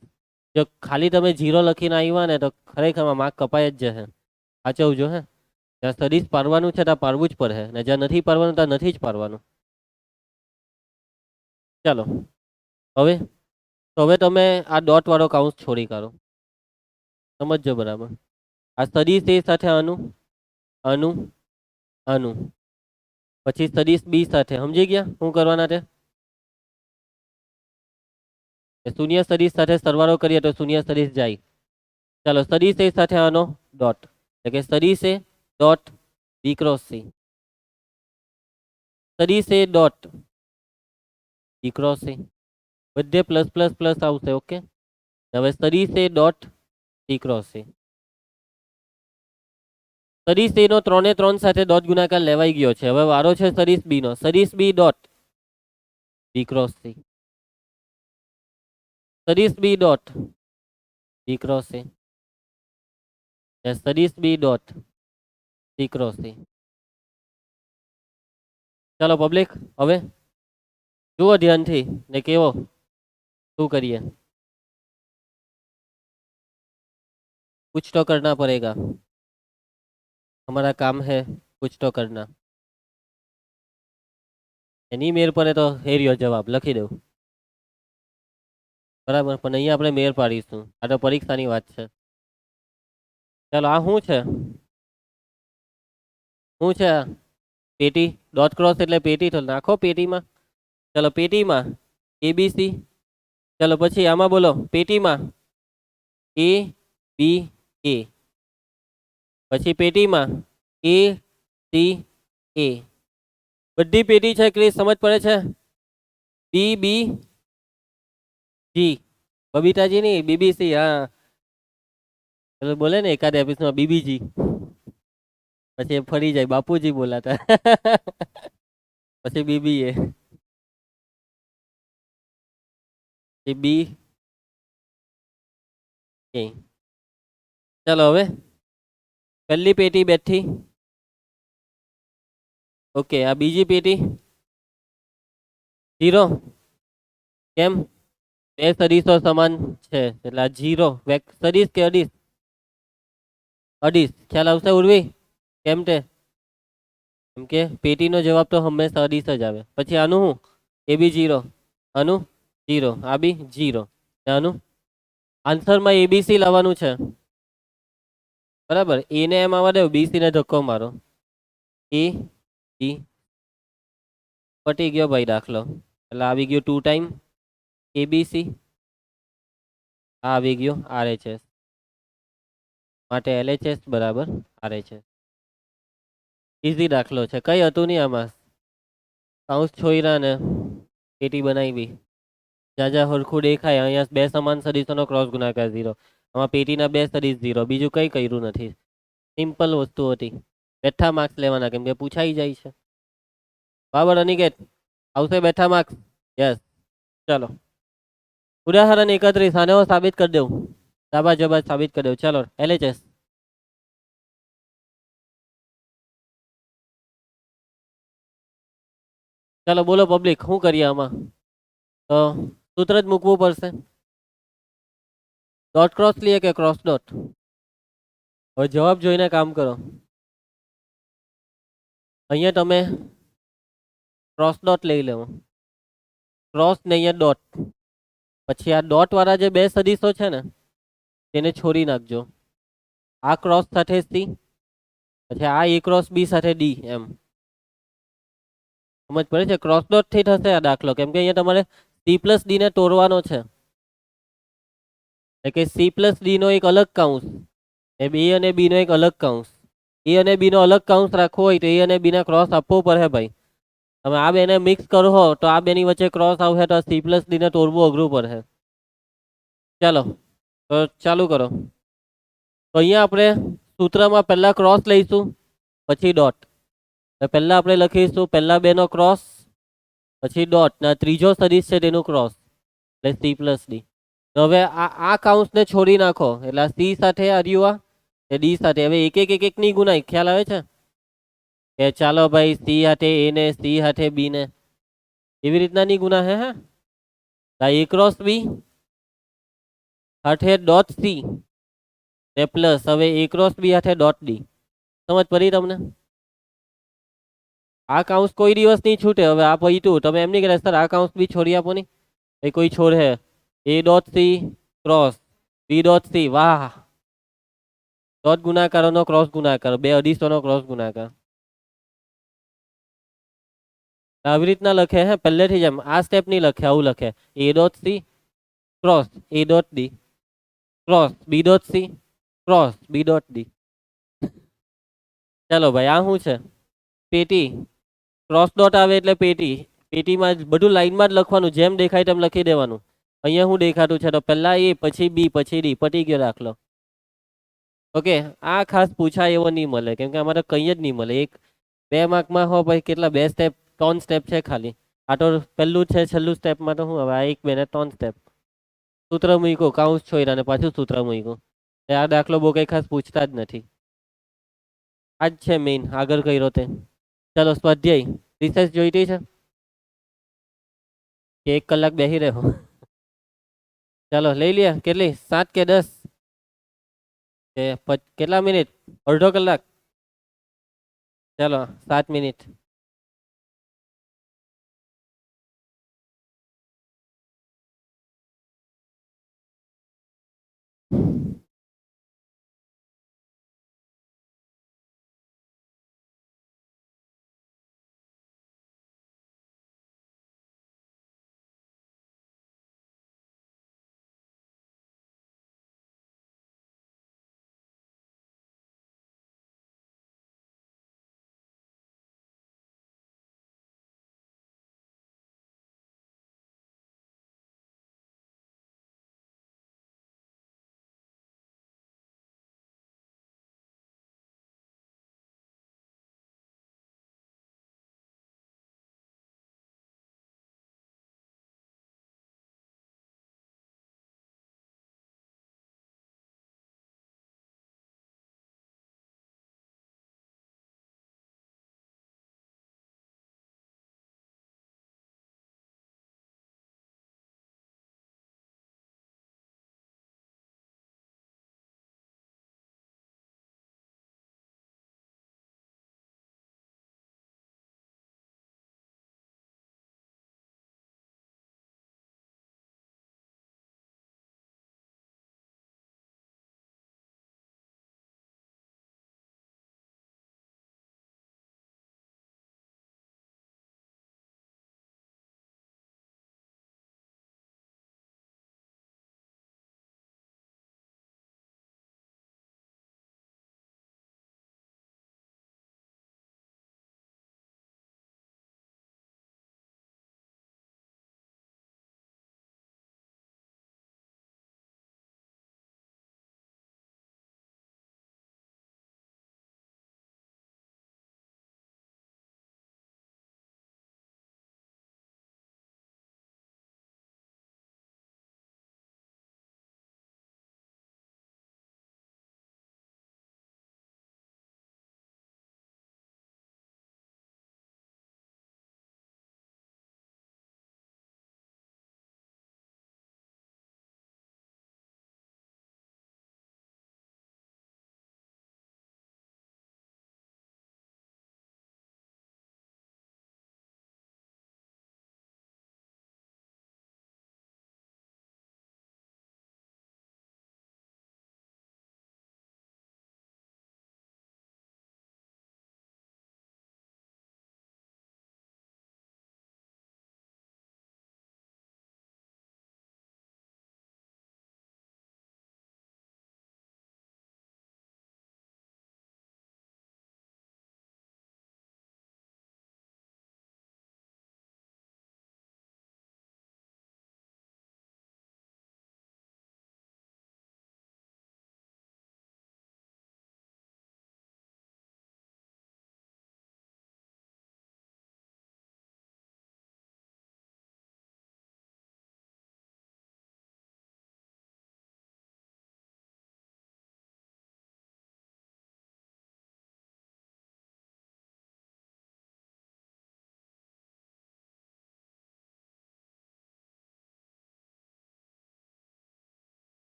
Speaker 1: જો ખાલી તમે 0 લખીને આવ્યા ને તો ખરેખર માર્ક કપાય જ જશે સાચવજો હે જ્યાં સદિશ પાડવાનું છે ત્યાં પાડવું જ પડે ને જ્યાં નથી પાડવાનું ત્યાં નથી જ પાડવાનું ચાલો હવે તમે આ ડોટ વાળો કૌંસ છોડી કાઢો સમજજો બરાબર આ સદિશ A સાથે આનું પછી સદિશ B સાથે સમજી ગયા શું કરવાના છે શૂન્ય સદિશ સાથે સરવાળો કરીએ તો શૂન્ય સદિશ જાય ચાલો સદિશ A સાથે આનો ડોટ એટલે કે સદિશ A dot B cross C સદિશ A dot B cross C બધે પ્લસ પ્લસ પ્લસ આવશે ઓકે હવે સદિશ A dot C cross C સદિશ A નો 3 એ 3 સાથે ડોટ ગુણાકાર લેવાઈ ગયો છે હવે વારો છે સદિશ B નો સદિશ B dot B cross C સદિશ B dot B cross C, સદિશ B dot C cross C. ચાલો પબ્લિક, હવે જુઓ ધ્યાનથી ને કેવો શું કરીએ. कुछ तो करना पड़ेगा, हमारा काम है कुछ तो करना. એની મેર પડે તો એ રહ્યો જવાબ લખી દઉં, બરાબર. પણ અહીંયા આપણે મેર પાડીશું, આ તો પરીક્ષાની વાત છે. ચાલો આ શું છે, શું છે આ? પેટી. ડોટ ક્રોસ એટલે પેટી, તો નાખો પેટીમાં. ચાલો પેટીમાં એબીસી. ચાલો પછી આમાં બોલો પેટીમાં એ બી એ, પછી પેટીમાં એ સી એ. બધી પેટી છે ક્લિયર, સમજ પડે છે? બી બી જી, બબીતાજી ની બીબીસી. હા ચલો બોલે ને એકાદ એપિસોડમાં બીબીજી, પછી ફરી જાય બાપુજી બોલાતા. પછી બીબી એ બી એ. ચાલો હવે પહેલી પેટી બેઠી. ઓકે, આ બીજી પેટી 0. કેમ? બે સદીશો સમાન છે એટલે આ 0 સદીશ કે અડીશ? અડીશ. ખ્યાલ આવશે ઉર્વી કેમ તે? કેમ કે પેટીનો જવાબ તો હંમેશા અડીશ જ આવે. પછી આનું શું? એ બી 0, આનું 0, આ બી 0. આનું આન્સરમાં એબીસી લાવવાનું છે, બરાબર. એ ને એમ આવવા દો, બીસી ને ધક્કો મારો. એ બી પટી ગયો ભાઈ દાખલો. એટલે આવી ગયો 2 ટાઈમ એબીસી, આ આવી ગયો આરએચએસ. માટે એલએચએસ બરાબર આરએચએસ. ઇઝી દાખલો છે, કઈ હતું નહીં આમાં. કાઉન્સ છોયરા ને પેટી બનાવી, જ્યાં જ્યાં હરખું દેખાય. અહીંયા બે સમાન સદીશોનો ક્રોસ ગુણાકાર 0, આમાં પેટીના બે સદીશ 0, બીજું કંઈ કર્યું નથી. સિમ્પલ વસ્તુ હતી. બેઠા માર્ક્સ લેવાના, કેમ કે પૂછાઈ જાય છે. બરાબર અનિકેત, આવશે બેઠા માર્ક્સ? યસ. ચાલો ઉદાહરણ 31, આને હું સાબિત કરી દઉં, ડાબા જબા સાબિત કરી દઉં. ચાલો એલએચએસ. ચાલો બોલો પબ્લિક, શું કરીએ આમાં? તો સૂત્ર જ મૂકવું પડશે. ડોટ ક્રોસ લઈએ કે ક્રોસ ડોટ? હવે જવાબ જોઈને કામ કરો. અહીંયા તમે ક્રોસ ડોટ લઈ લેવો, ક્રોસ ને અહીંયા ડોટ. પછી આ ડોટ વાળા જે બે સદીશો છે ને તેને છોડી નાખજો. આ ક્રોસ સાથે સી, પછી આ એ ક્રોસ બી સાથે ડી. એમ સમજ પડે છે? ક્રોસ ડોટ થી થશે આ દાખલો, કેમ કે અહીંયા તમારે સી પ્લસ ડી ને તોડવાનો છે. એટલે કે સી પ્લસ ડી નો એક અલગ કાઉન્સ, એ અને બી નો એક અલગ કાઉન્સ. એ અને બી નો અલગ કાઉન્સ રાખવો હોય તો એ અને બી ના ક્રોસ આપવો પડે ભાઈ. તમે આ બેને મિક્સ કરો તો આ બેની વચ્ચે ક્રોસ આવશે તો સી પ્લસ ડી ને તોડવું અઘરું પડે. ચાલો તો ચાલુ કરો. તો અહીંયા આપણે સૂત્રમાં પહેલા ક્રોસ લઈશું, પછી ડોટ. પહેલા આપણે લખીશું પહેલા બેનો ક્રોસ, પછી ડોટ, ના ત્રીજો સદીશ છે તેનું ક્રોસ, એટલે સી પ્લસ ડી. તો હવે આ કાઉન્સને છોડી નાખો, એટલે સી સાથે આવ્યું આ ડી સાથે. હવે એક એક ની ગુનાય. ખ્યાલ આવે છે કે ચાલો ભાઈ સી હાથે એ ને, સી હાથે બી ને, એવી રીતના ની ગુના હે. હા એ ક્રોસ બી હાથે ડોટ સી ને પ્લસ હવે એ ક્રોસ બી હાથે ડોટ ડી. સમજ પડી તમને? આ કાઉન્સ કોઈ દિવસ નહીં છૂટે. હવે આ પૈતું તમે એમ નહીં કહેતા સર આ કાઉન્સ બી છોડી આપો નહીં, એ કોઈ છોડે. A dot C cross B dot C, વાહ. ડોટ ગુણાકારોનો ક્રોસ ગુણાકાર, બે અઢીસોનો ક્રોસ ગુણાકાર. આવી રીતના લખે હે પહેલેથી જ. એમ આ સ્ટેપ નહીં લખે, આવું લખે A dot C cross A dot D cross B dot C cross B dot D. ચાલો ભાઈ આ શું છે? પેટી. ક્રોસ ડોટ આવે એટલે પેટી. પેટીમાં બધું લાઈનમાં જ લખવાનું, જેમ દેખાય તેમ લખી દેવાનું. અહીંયા શું દેખાતું છે? તો પહેલા એ, પછી બી, પછી ડી. પટી ગયો દાખલો. ઓકે, આ ખાસ પૂછાય એવો નહીં મળે, કેમ કે અમારે કંઈ જ નહીં મળે. 1-2 માર્કમાં હો ભાઈ કેટલા 2 સ્ટેપ 3 સ્ટેપ છે ખાલી. આ તો પહેલું છે, છેલ્લું સ્ટેપમાં તો શું હવે આ 1, 2 ને 3 સ્ટેપ. સૂત્ર મૂક્યું, કાઉન્સ છોડ્યા અને પાછું સૂત્ર મૂક્યું. આ દાખલો બહુ કઈ ખાસ પૂછતા જ નથી. આજ છે મેઇન, આગળ કર્યો તે. ચલો સ્વાધ્યાય. રિસર્ચ જોઈતી છે કે 1 કલાક બેસી રહ્યો? ચાલો લઈ લે. કેટલી, 7 કે 10? કેટલા મિનિટ? અડધો કલાક. ચાલો 7 મિનિટ.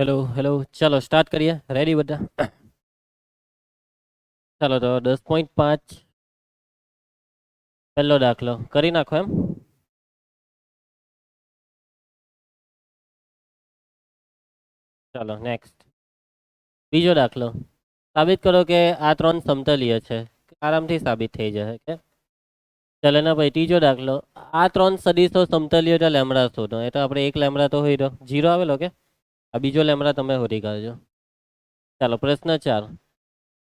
Speaker 1: હેલો હેલો, ચાલો સ્ટાર્ટ કરીએ. રેડી બધા? ચાલો તો 10.5 પહેલો દાખલો કરી નાખો એમ. ચાલો નેક્સ્ટ. બીજો દાખલો. સાબિત કરો કે આ ત્રણ સમતલીય છે. આરામથી સાબિત થઈ જશે કે. ચાલો એના ભાઈ ત્રીજો દાખલો. આ ત્રણ સદીશો સમતલીય એટલે લેમડા શોધો. એ તો આપણે એક લેમડા તો હોય તો 0 આવેલો કે આ બીજો લેમડા તમે શોધી કાઢજો. ચાલો પ્રશ્ન 4.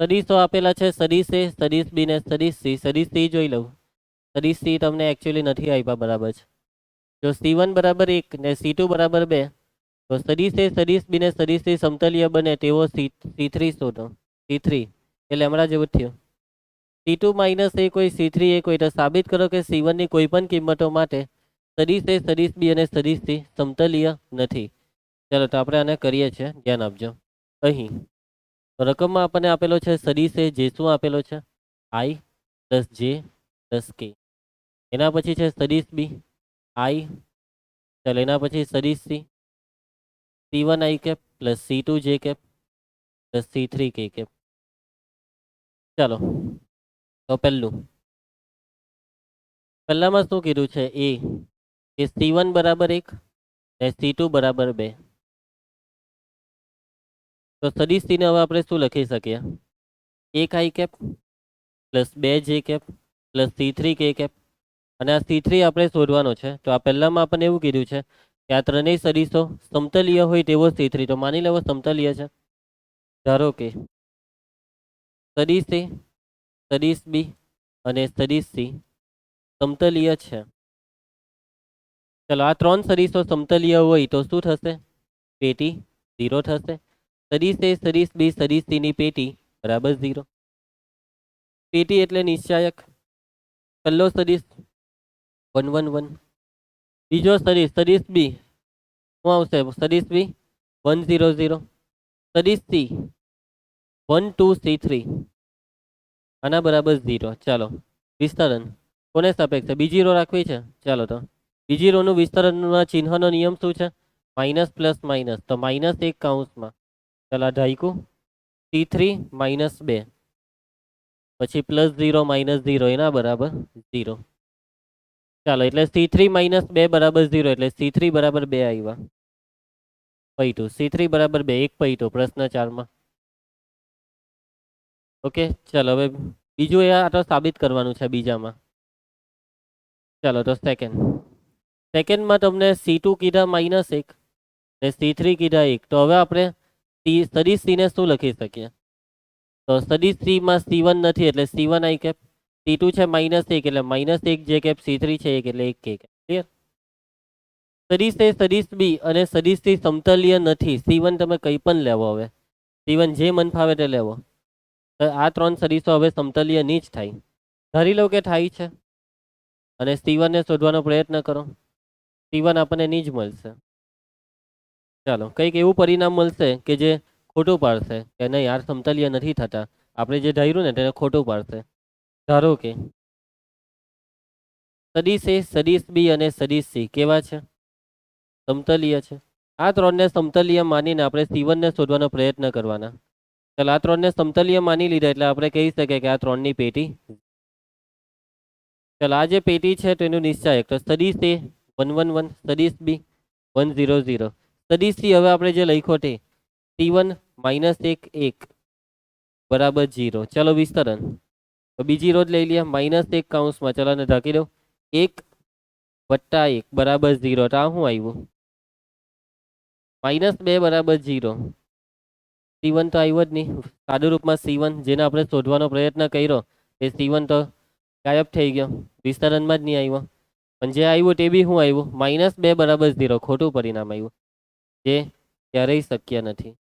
Speaker 1: સદીશો આપેલા છે સદીશ એ, સદીશ બી ને સદીશ સી. સદીશ સી જોઈ લઉં. સદીશ સી તમને એકચ્યુઅલી નથી આપ્યા બરાબર છે. જો C1 બરાબર 1 ને C2 બરાબર 2, તો સદીશ એ સદીશ બી ને સદીશ સી સમતલીય બને તેવો C3 શોધો. C3 એ લેમડા જેવું જ થયું. C2 માઇનસ એ કોઈ C3 એ કોઈ, તો સાબિત કરો કે C1 ની કોઈ પણ કિંમતો માટે સદીશ એ સદીશ બી અને સદીશ સી સમતલીય નથી. ચાલો તો આપણે આને કરીએ છીએ, ધ્યાન આપજો. અહીં રકમમાં આપણને આપેલો છે સદીશ એ, જે શું આપેલો છે I પ્લસ જે પ્લસ કે. એના પછી છે સદીશ બી I. ચાલો એના પછી સદીશ C C1 I cap plus C2 જે કેપ પ્લસ C3 કે કેપ. ચાલો તો પહેલામાં શું કીધું છે એ કે C1 બરાબર 1 ને C2 બરાબર 2. તો સદીશ C ને હવે આપણે શું લખી શકીએ? 1 I કેપ પ્લસ 2 જે કેપ પ્લસ C3 કે કેપ. અને આ C3 આપણે શોધવાનો છે. તો આ પહેલામાં આપણને એવું કીધું છે કે આ ત્રણેય સદીશો સમતલીય હોય તેવો C3. તો માની લેવો સમતલીય છે. ધારો કે સદીશ એ, સદીશ બી અને સદીશ સી સમતલીય છે. ચલો આ ત્રણ સદીશો સમતલીય હોય તો શું થશે? પેટી 0 થશે. સદીશ એ, સદીશ બી, સદીશ સી ની પેટી બરાબર 0. પેટી એટલે નિશ્ચાયક. પહેલો સદીશ 1 1 1. બીજો સદીશ સદીશ બી શું આવશે? સદીશ બી 1 0 0. સદીશ સી 1 2 C3 આના બરાબર 0. ચાલો વિસ્તરણ કોને સાપેક્ષે? બીજી રો રાખવી છે. ચાલો તો બીજી રોનું વિસ્તરણના ચિહ્નનો નિયમ શું છે? Minus plus minus. તો -1 કૌંસમાં. ચાલો ઢાઈકું C3 -2 પછી +0 -0 એના બરાબર 0. ચાલો એટલે C3 -2 બરાબર 0 એટલે C3 બરાબર 2 આવ્યા. પૈટું C3 બરાબર 2 એક પૈટું પ્રશ્ન 4માં. ઓકે ચાલો હવે બીજું એ આ તો સાબિત કરવાનું છે બીજામાં. ચાલો તો સેકન્ડમાં તમને C2 કીધા -1 ને C3 કીધા 1. તો હવે આપણે સદીશ C ને શું લખી શકીએ? તો સદીશ C માં C1 નથી એટલે C1 I કેપ. C2 છે -1 એટલે -1 જે કેપ. C3 છે 1 એટલે 1 કે કેપ. ક્લિયર? સદીશ એ, સદીશ બી અને સદીશ સી સમતલીય નથી. C1 તમે કંઈ પણ લેવો. હવે C1 જે મન ફાવે તે લેવો. તો આ ત્રણ સદીશો હવે સમતલીય ની જ થાય. ધારી લો કે થાય છે અને C1 ને શોધવાનો પ્રયત્ન કરો. C1 આપણને ની જ મળશે. ચાલો કંઈક એવું પરિણામ મળશે કે જે ખોટું પાડશે કે નહીં યાર સમતલીય નથી થતા. આપણે જે ધાર્યું ને તેને ખોટું પાડશે. ધારો કે સદીશ એ, સદીશ બી અને સદીશ સી કેવા છે? સમતલીય છે. આ ત્રણને સમતલીય માનીને આપણે C1 ને શોધવાનો પ્રયત્ન કરવાના. ચાલો આ ત્રણને સમતલીય માની લીધા એટલે આપણે કહી શકીએ કે આ ત્રણની પેટી. ચાલો આ જે પેટી છે તેનું નિશ્ચાયક. તો સદીશ એ 1 1 1, સદીશ બી 1 0 0. સદીશ સી હવે આપણે જે લખ્યો તે C1 -1 1 બરાબર 0. ચાલો વિસ્તરણ. તો બીજી રોજ લઈ લઈએ -1 કૌંસમાં. ચાલો ને ઢાંકી દો 1 + 1 બરાબર 0. તો આ શું આવ્યું? -2 બરાબર 0. C1 તો આવ્યો જ નહીં. સાદું રૂપમાં C1 જેને આપણે શોધવાનો પ્રયત્ન કર્યો એ C1 તો ગાયબ થઈ ગયો. વિસ્તરણમાં જ નહીં આવ્યો. પણ જે આવ્યું તે બી શું આવ્યું? -2 બરાબર 0. ખોટું પરિણામ આવ્યું જે ક્યારેય શક્ય નથી.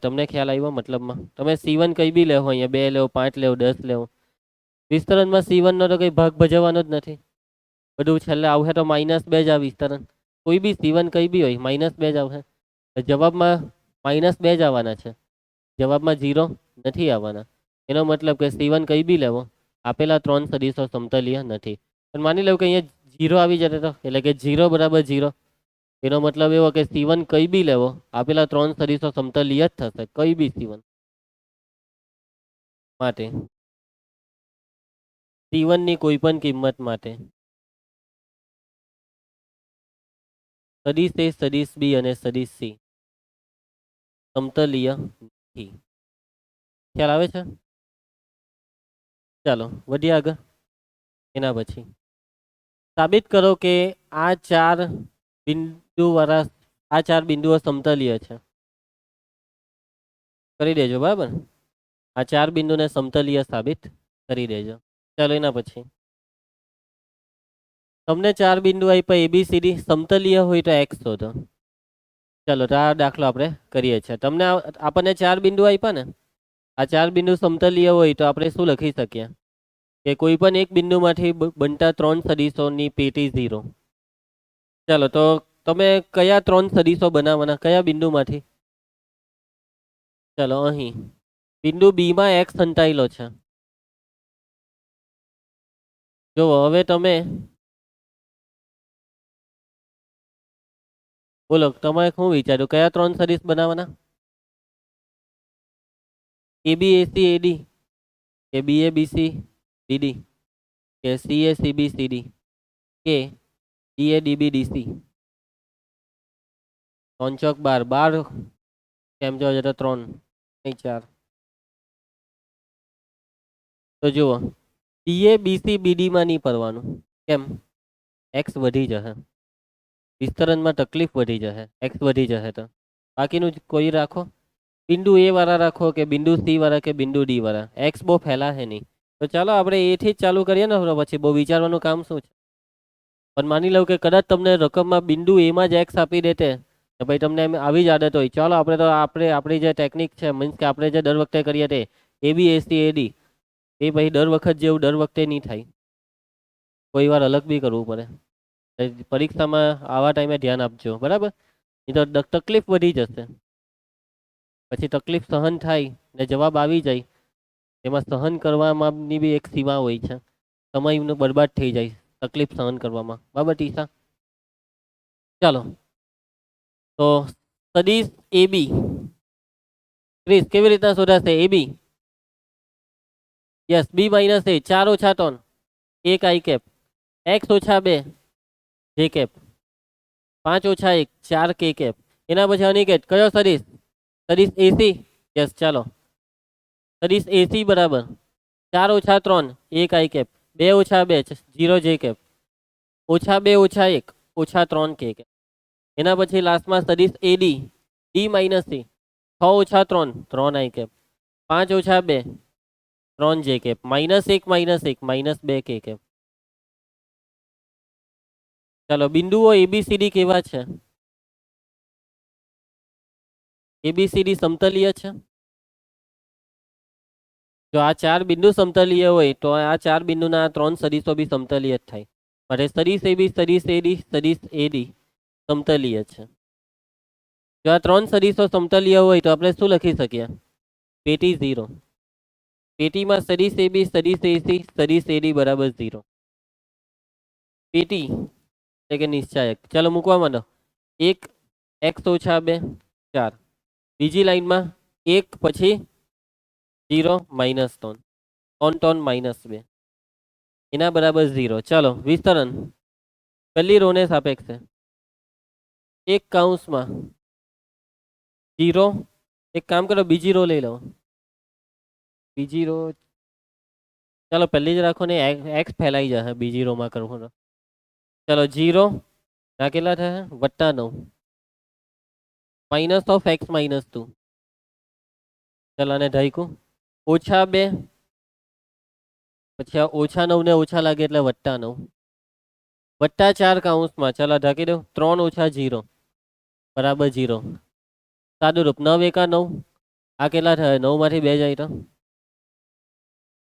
Speaker 1: તમને ખ્યાલ આવ્યો મતલબમાં? તમે C1 કંઈ બી લેવો, અહીંયા 2 લેવો, 5 લેવો, 10 લેવો. વિસ્તરણમાં C1 નો તો કંઈ ભાગ ભજવવાનો જ નથી. બધું છેલ્લે આવશે તો -2 જ આ વિસ્તરણ. કોઈ બી C1 કંઈ બી હોય -2 જ આવશે. જવાબમાં -2 જ આવવાના છે. જવાબમાં 0 નથી આવવાના. એનો મતલબ કે C1 કંઈ બી લેવો, આપેલા ત્રણ સદીશો સમતલીય નથી. પણ માની લો કે અહીંયા 0 આવી જતો તો એટલે કે 0 બરાબર 0 એનો મતલબ એવો કે C1 કઈ બી લેવો, આપેલા 3 સદીશો સમતલીય જ થશે, કઈ બી C1 માટે, C1 ની કોઈ પણ કિંમત માટે સદીશ A, સદીશ B અને સદીશ C સમતલીય નથી. ખ્યાલ આવે છે? ચાલો વધીએ આગળ. એના પછી સાબિત કરો કે આ 4 બિંદુવાળા આ 4 બિંદુઓ સમતલીય છે. કરી દેજો બરાબર. આ 4 બિંદુને સમતલીય સાબિત કરી દેજો. ચાલો એના પછી તમને 4 બિંદુ આપ્યા ABCD, સમતલીય હોય તો x શોધો. ચાલો તો આ દાખલો આપણે કરીએ છીએ. તમને આપણને 4 બિંદુ આપ્યા ને, આ 4 બિંદુ સમતલીય હોય તો આપણે શું લખી શકીએ કે કોઈ પણ એક બિંદુમાંથી બનતા 3 સદીશોની પેટી 0. ચાલો તો તમે કયા 3 સદીશો બનાવવાના, કયા બિંદુમાંથી? ચાલો અહીં બિંદુ B માં x સંતાયેલો છે. જો હવે તમે બોલો, તમારે શું વિચાર્યું, કયા 3 સદીશ બનાવવાના? AB AC AD કે BA BC DD કે CA CB CD કે DA DB DC? 3 ચોક 12, 12 કેમ જો તો 3 નહીં 4. તો જુઓ DA BC BD માં નહીં પડવાનું. કેમ? x વધી જશે, વિસ્તરણમાં તકલીફ વધી જશે, x વધી જશે. તો બાકીનું કોઈ રાખો, બિંદુ A વાળા રાખો કે બિંદુ C વાળા કે બિંદુ D વાળા, x બહુ ફેલાશે નહીં. તો ચાલો આપણે A થી જ ચાલુ કરીએ ને, પછી બહુ વિચારવાનું કામ શું છે. પણ માની લઉં કે કદાચ તમને રકમમાં બિંદુ A માં જ x આપી દેતે, તો ભાઈ તમને એમ આવી જ આદત હોય, ચાલો આપણે તો આપણી જે ટેકનિક છે, મીન્સ કે આપણે જે દર વખતે કરીએ તે AB AC AD, એ ભાઈ દર વખત જેવું દર વખતે નહીં થાય, કોઈ વાર અલગ બી કરવું પડે. પરીક્ષામાં આવા ટાઈમે ધ્યાન આપજો બરાબર, નહીં તો તકલીફ વધી જશે. પછી તકલીફ સહન થાય ને જવાબ આવી જાય, એમાં સહન કરવામાંની બી એક સીમા હોય છે, સમયનો બરબાદ થઈ જાય તકલીફ સહન કરવામાં. બરાબર ટીસા? ચાલો તો સદીશ AB, ક્રિસ કેવી રીતના શોધાશે AB? Yes, B minus A, 4 ઓછા 3 1 I કેપ, x ઓછા 2 J કેપ, 5 ઓછા 1 4 K કેપ. એના પછી અનિકેત કયો સદીશ? સદીશ AC. યસ ચાલો સદીશ AC બરાબર 4 ઓછા 3 1 I કેપ, 2 ઓછા 2 0 J કેપ, ઓછા 2 ઓછા 1 ઓછા 3 K કેપ. એના પછી લાસ્ટમાં સદીશ AD, D માઇનસ C, 6 ઓછા 3 3 I કેપ, 5 ઓછા 2 3 J કેપ, -1 -2 K કેપ. ચાલો બિંદુઓ ABCD કેવા છે? ABCD સમતલીય છે. જો આ 4 બિંદુ સમતલીય હોય તો આ 4 બિંદુના 3 સદીશો બી સમતલીય જ થાય. માટે સદીશ AB, સદીશ AD, સદીશ AD સમતલીય છે. જો આ 3 સદીશો સમતલીય હોય તો આપણે શું લખી શકીએ? પેટી 0. પેટીમાં સદીશ AB, સદીશ AC, સદીશ AD બરાબર 0. પેટી એટલે કે નિશ્ચાયક. ચાલો મૂકવા માંડો. 1 x ઓછા 2 4, બીજી લાઈનમાં 1 પછી 0 -3 3 3 -2 એના બરાબર 0. ચાલો વિસ્તરણ પહેલી રો ને સાપેક્ષે 1 કૌંસમાં 0, એક કામ કરો બીજી રો લઈ લો, બીજી રો ચાલો પહેલી જ રાખો ને, x ફેલાઈ જશે બીજી રોમાં કરવું. ચાલો 0 ના કેટલા થશે? +9 -(x - 2). ચાલો આને ઢાઈકું ઓછા 2, પછી આ ઓછા 9 ને ઓછા લાગે એટલે +9 +4 કૌંસમાં, ચાલો ઢાંકી દો 3 ઓછા 0 બરાબર 0. સાદું રૂપ 9 એકા 9, આ કેટલા થાય? 9 માંથી 2 જાય તો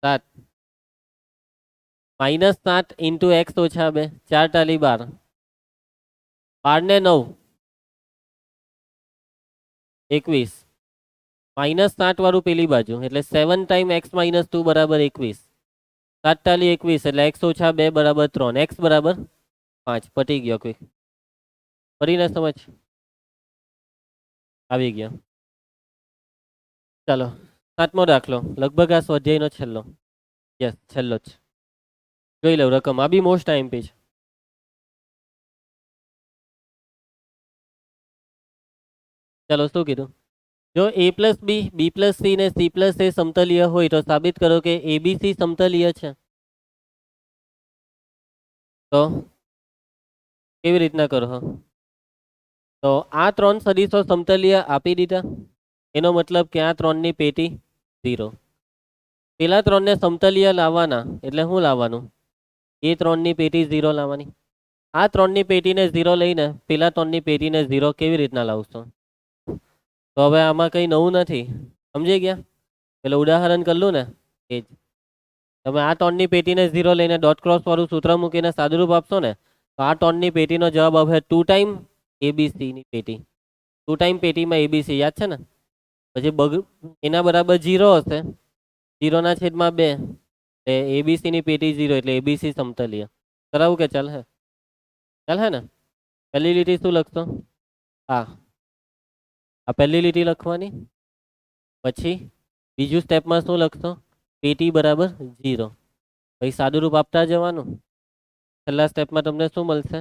Speaker 1: 7 -7 ઇન્ટુ x ઓછા 2 4 ટાલી 12, 12 ને 9 21, -7 વાળું પેલી બાજુ એટલે 7 ટાઈમ x - 2 બરાબર 21, 7 ટાલી 21 એટલે x ઓછા 2 બરાબર 3, x બરાબર 5. પટી ગયો કોઈ ફરીને સમજ આવી ગયો. ચાલો 7મો દાખલો, લગભગ આ સ્વાધ્યાયનો છેલ્લો. યસ, છેલ્લો જ. જોઈ લઉં રકમ. આ બી મોસ્ટ આઈએમપી છે. ચાલો શું કીધું? જો a plus B, B plus C ને સી પ્લસ એ સમતલીય હોય તો સાબિત કરો કે એબીસી સમતલીય છે. તો કેવી રીતના કરો? તો આ 3 સદીશો સમતલીય આપી દીધા, એનો મતલબ કે આ 3ની પેટી 0. પેલા 3ને સમતલીય લાવવાના એટલે શું લાવવાનું? એ 3ની પેટી 0 લાવવાની. આ 3ની પેટીને 0 લઈને પેલા 3ની પેટીને 0 કેવી રીતના લાવશો? તો હવે આમાં કંઈ નવું નથી, સમજી ગયા? પેલું ઉદાહરણ કરલું ને એ જ. તમે આ 3ની પેટીને 0 લઈને ડોટ ક્રોસ વાળું સૂત્ર મૂકીને સાદુરૂપ આપશો ને તો આ 3ની પેટીનો જવાબ આવશે 2 ટાઈમ એબીસીની પેટી. 2 ટાઈમ પેટીમાં એબીસી યાદ છે ને? પછી એના બરાબર 0 હશે, 0/2 એટલે એબીસીની પેટી 0 એટલે એબીસી સમતલીય. કરાવું કે ચાલ હે ને? પહેલી લીટી શું લખશો? આ પહેલી લીટી લખવાની. પછી બીજું સ્ટેપમાં શું લખશો? પેટી બરાબર 0. પછી સાદુરૂપ આપતા જવાનું. છેલ્લા સ્ટેપમાં તમને શું મળશે?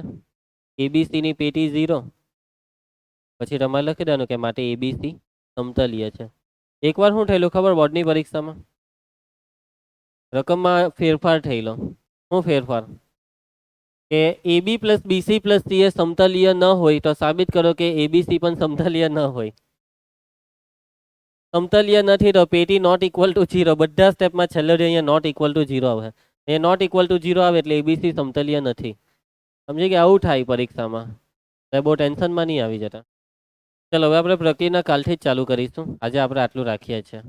Speaker 1: એબીસીની પેટી 0. પછી તમારે લખી દેવાનું કે માટે એબીસી સમતલીય છે. એકવાર શું થયેલું ખબર બોર્ડની પરીક્ષામાં? રકમમાં ફેરફાર થયેલો. શું ફેરફાર? કે AB plus BC plus C એ સમતલીય ન હોય તો સાબિત કરો કે એબીસી પણ સમતલીય ન હોય. સમતલીય નથી તો પેટી નોટ ઇક્વલ ટુ 0. બધા સ્ટેપમાં છેલ્લે અહીંયા નોટ ઇક્વલ ટુ 0 આવે. એ નોટ ઇક્વલ ટુ 0 આવે એટલે એબીસી સમતલીય નથી. સમજી કે આવું થાય પરીક્ષામાં, તો બહુ ટેન્શનમાં નહીં આવી જતા. ચલો હવે આપણે પ્રક્રિયાના કાલથી જ ચાલુ કરીશું. આજે આપણે આટલું રાખીએ છીએ.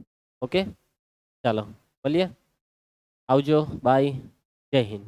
Speaker 1: ઓકે ચાલો મળીએ. આવજો, બાય, જય હિન્દ.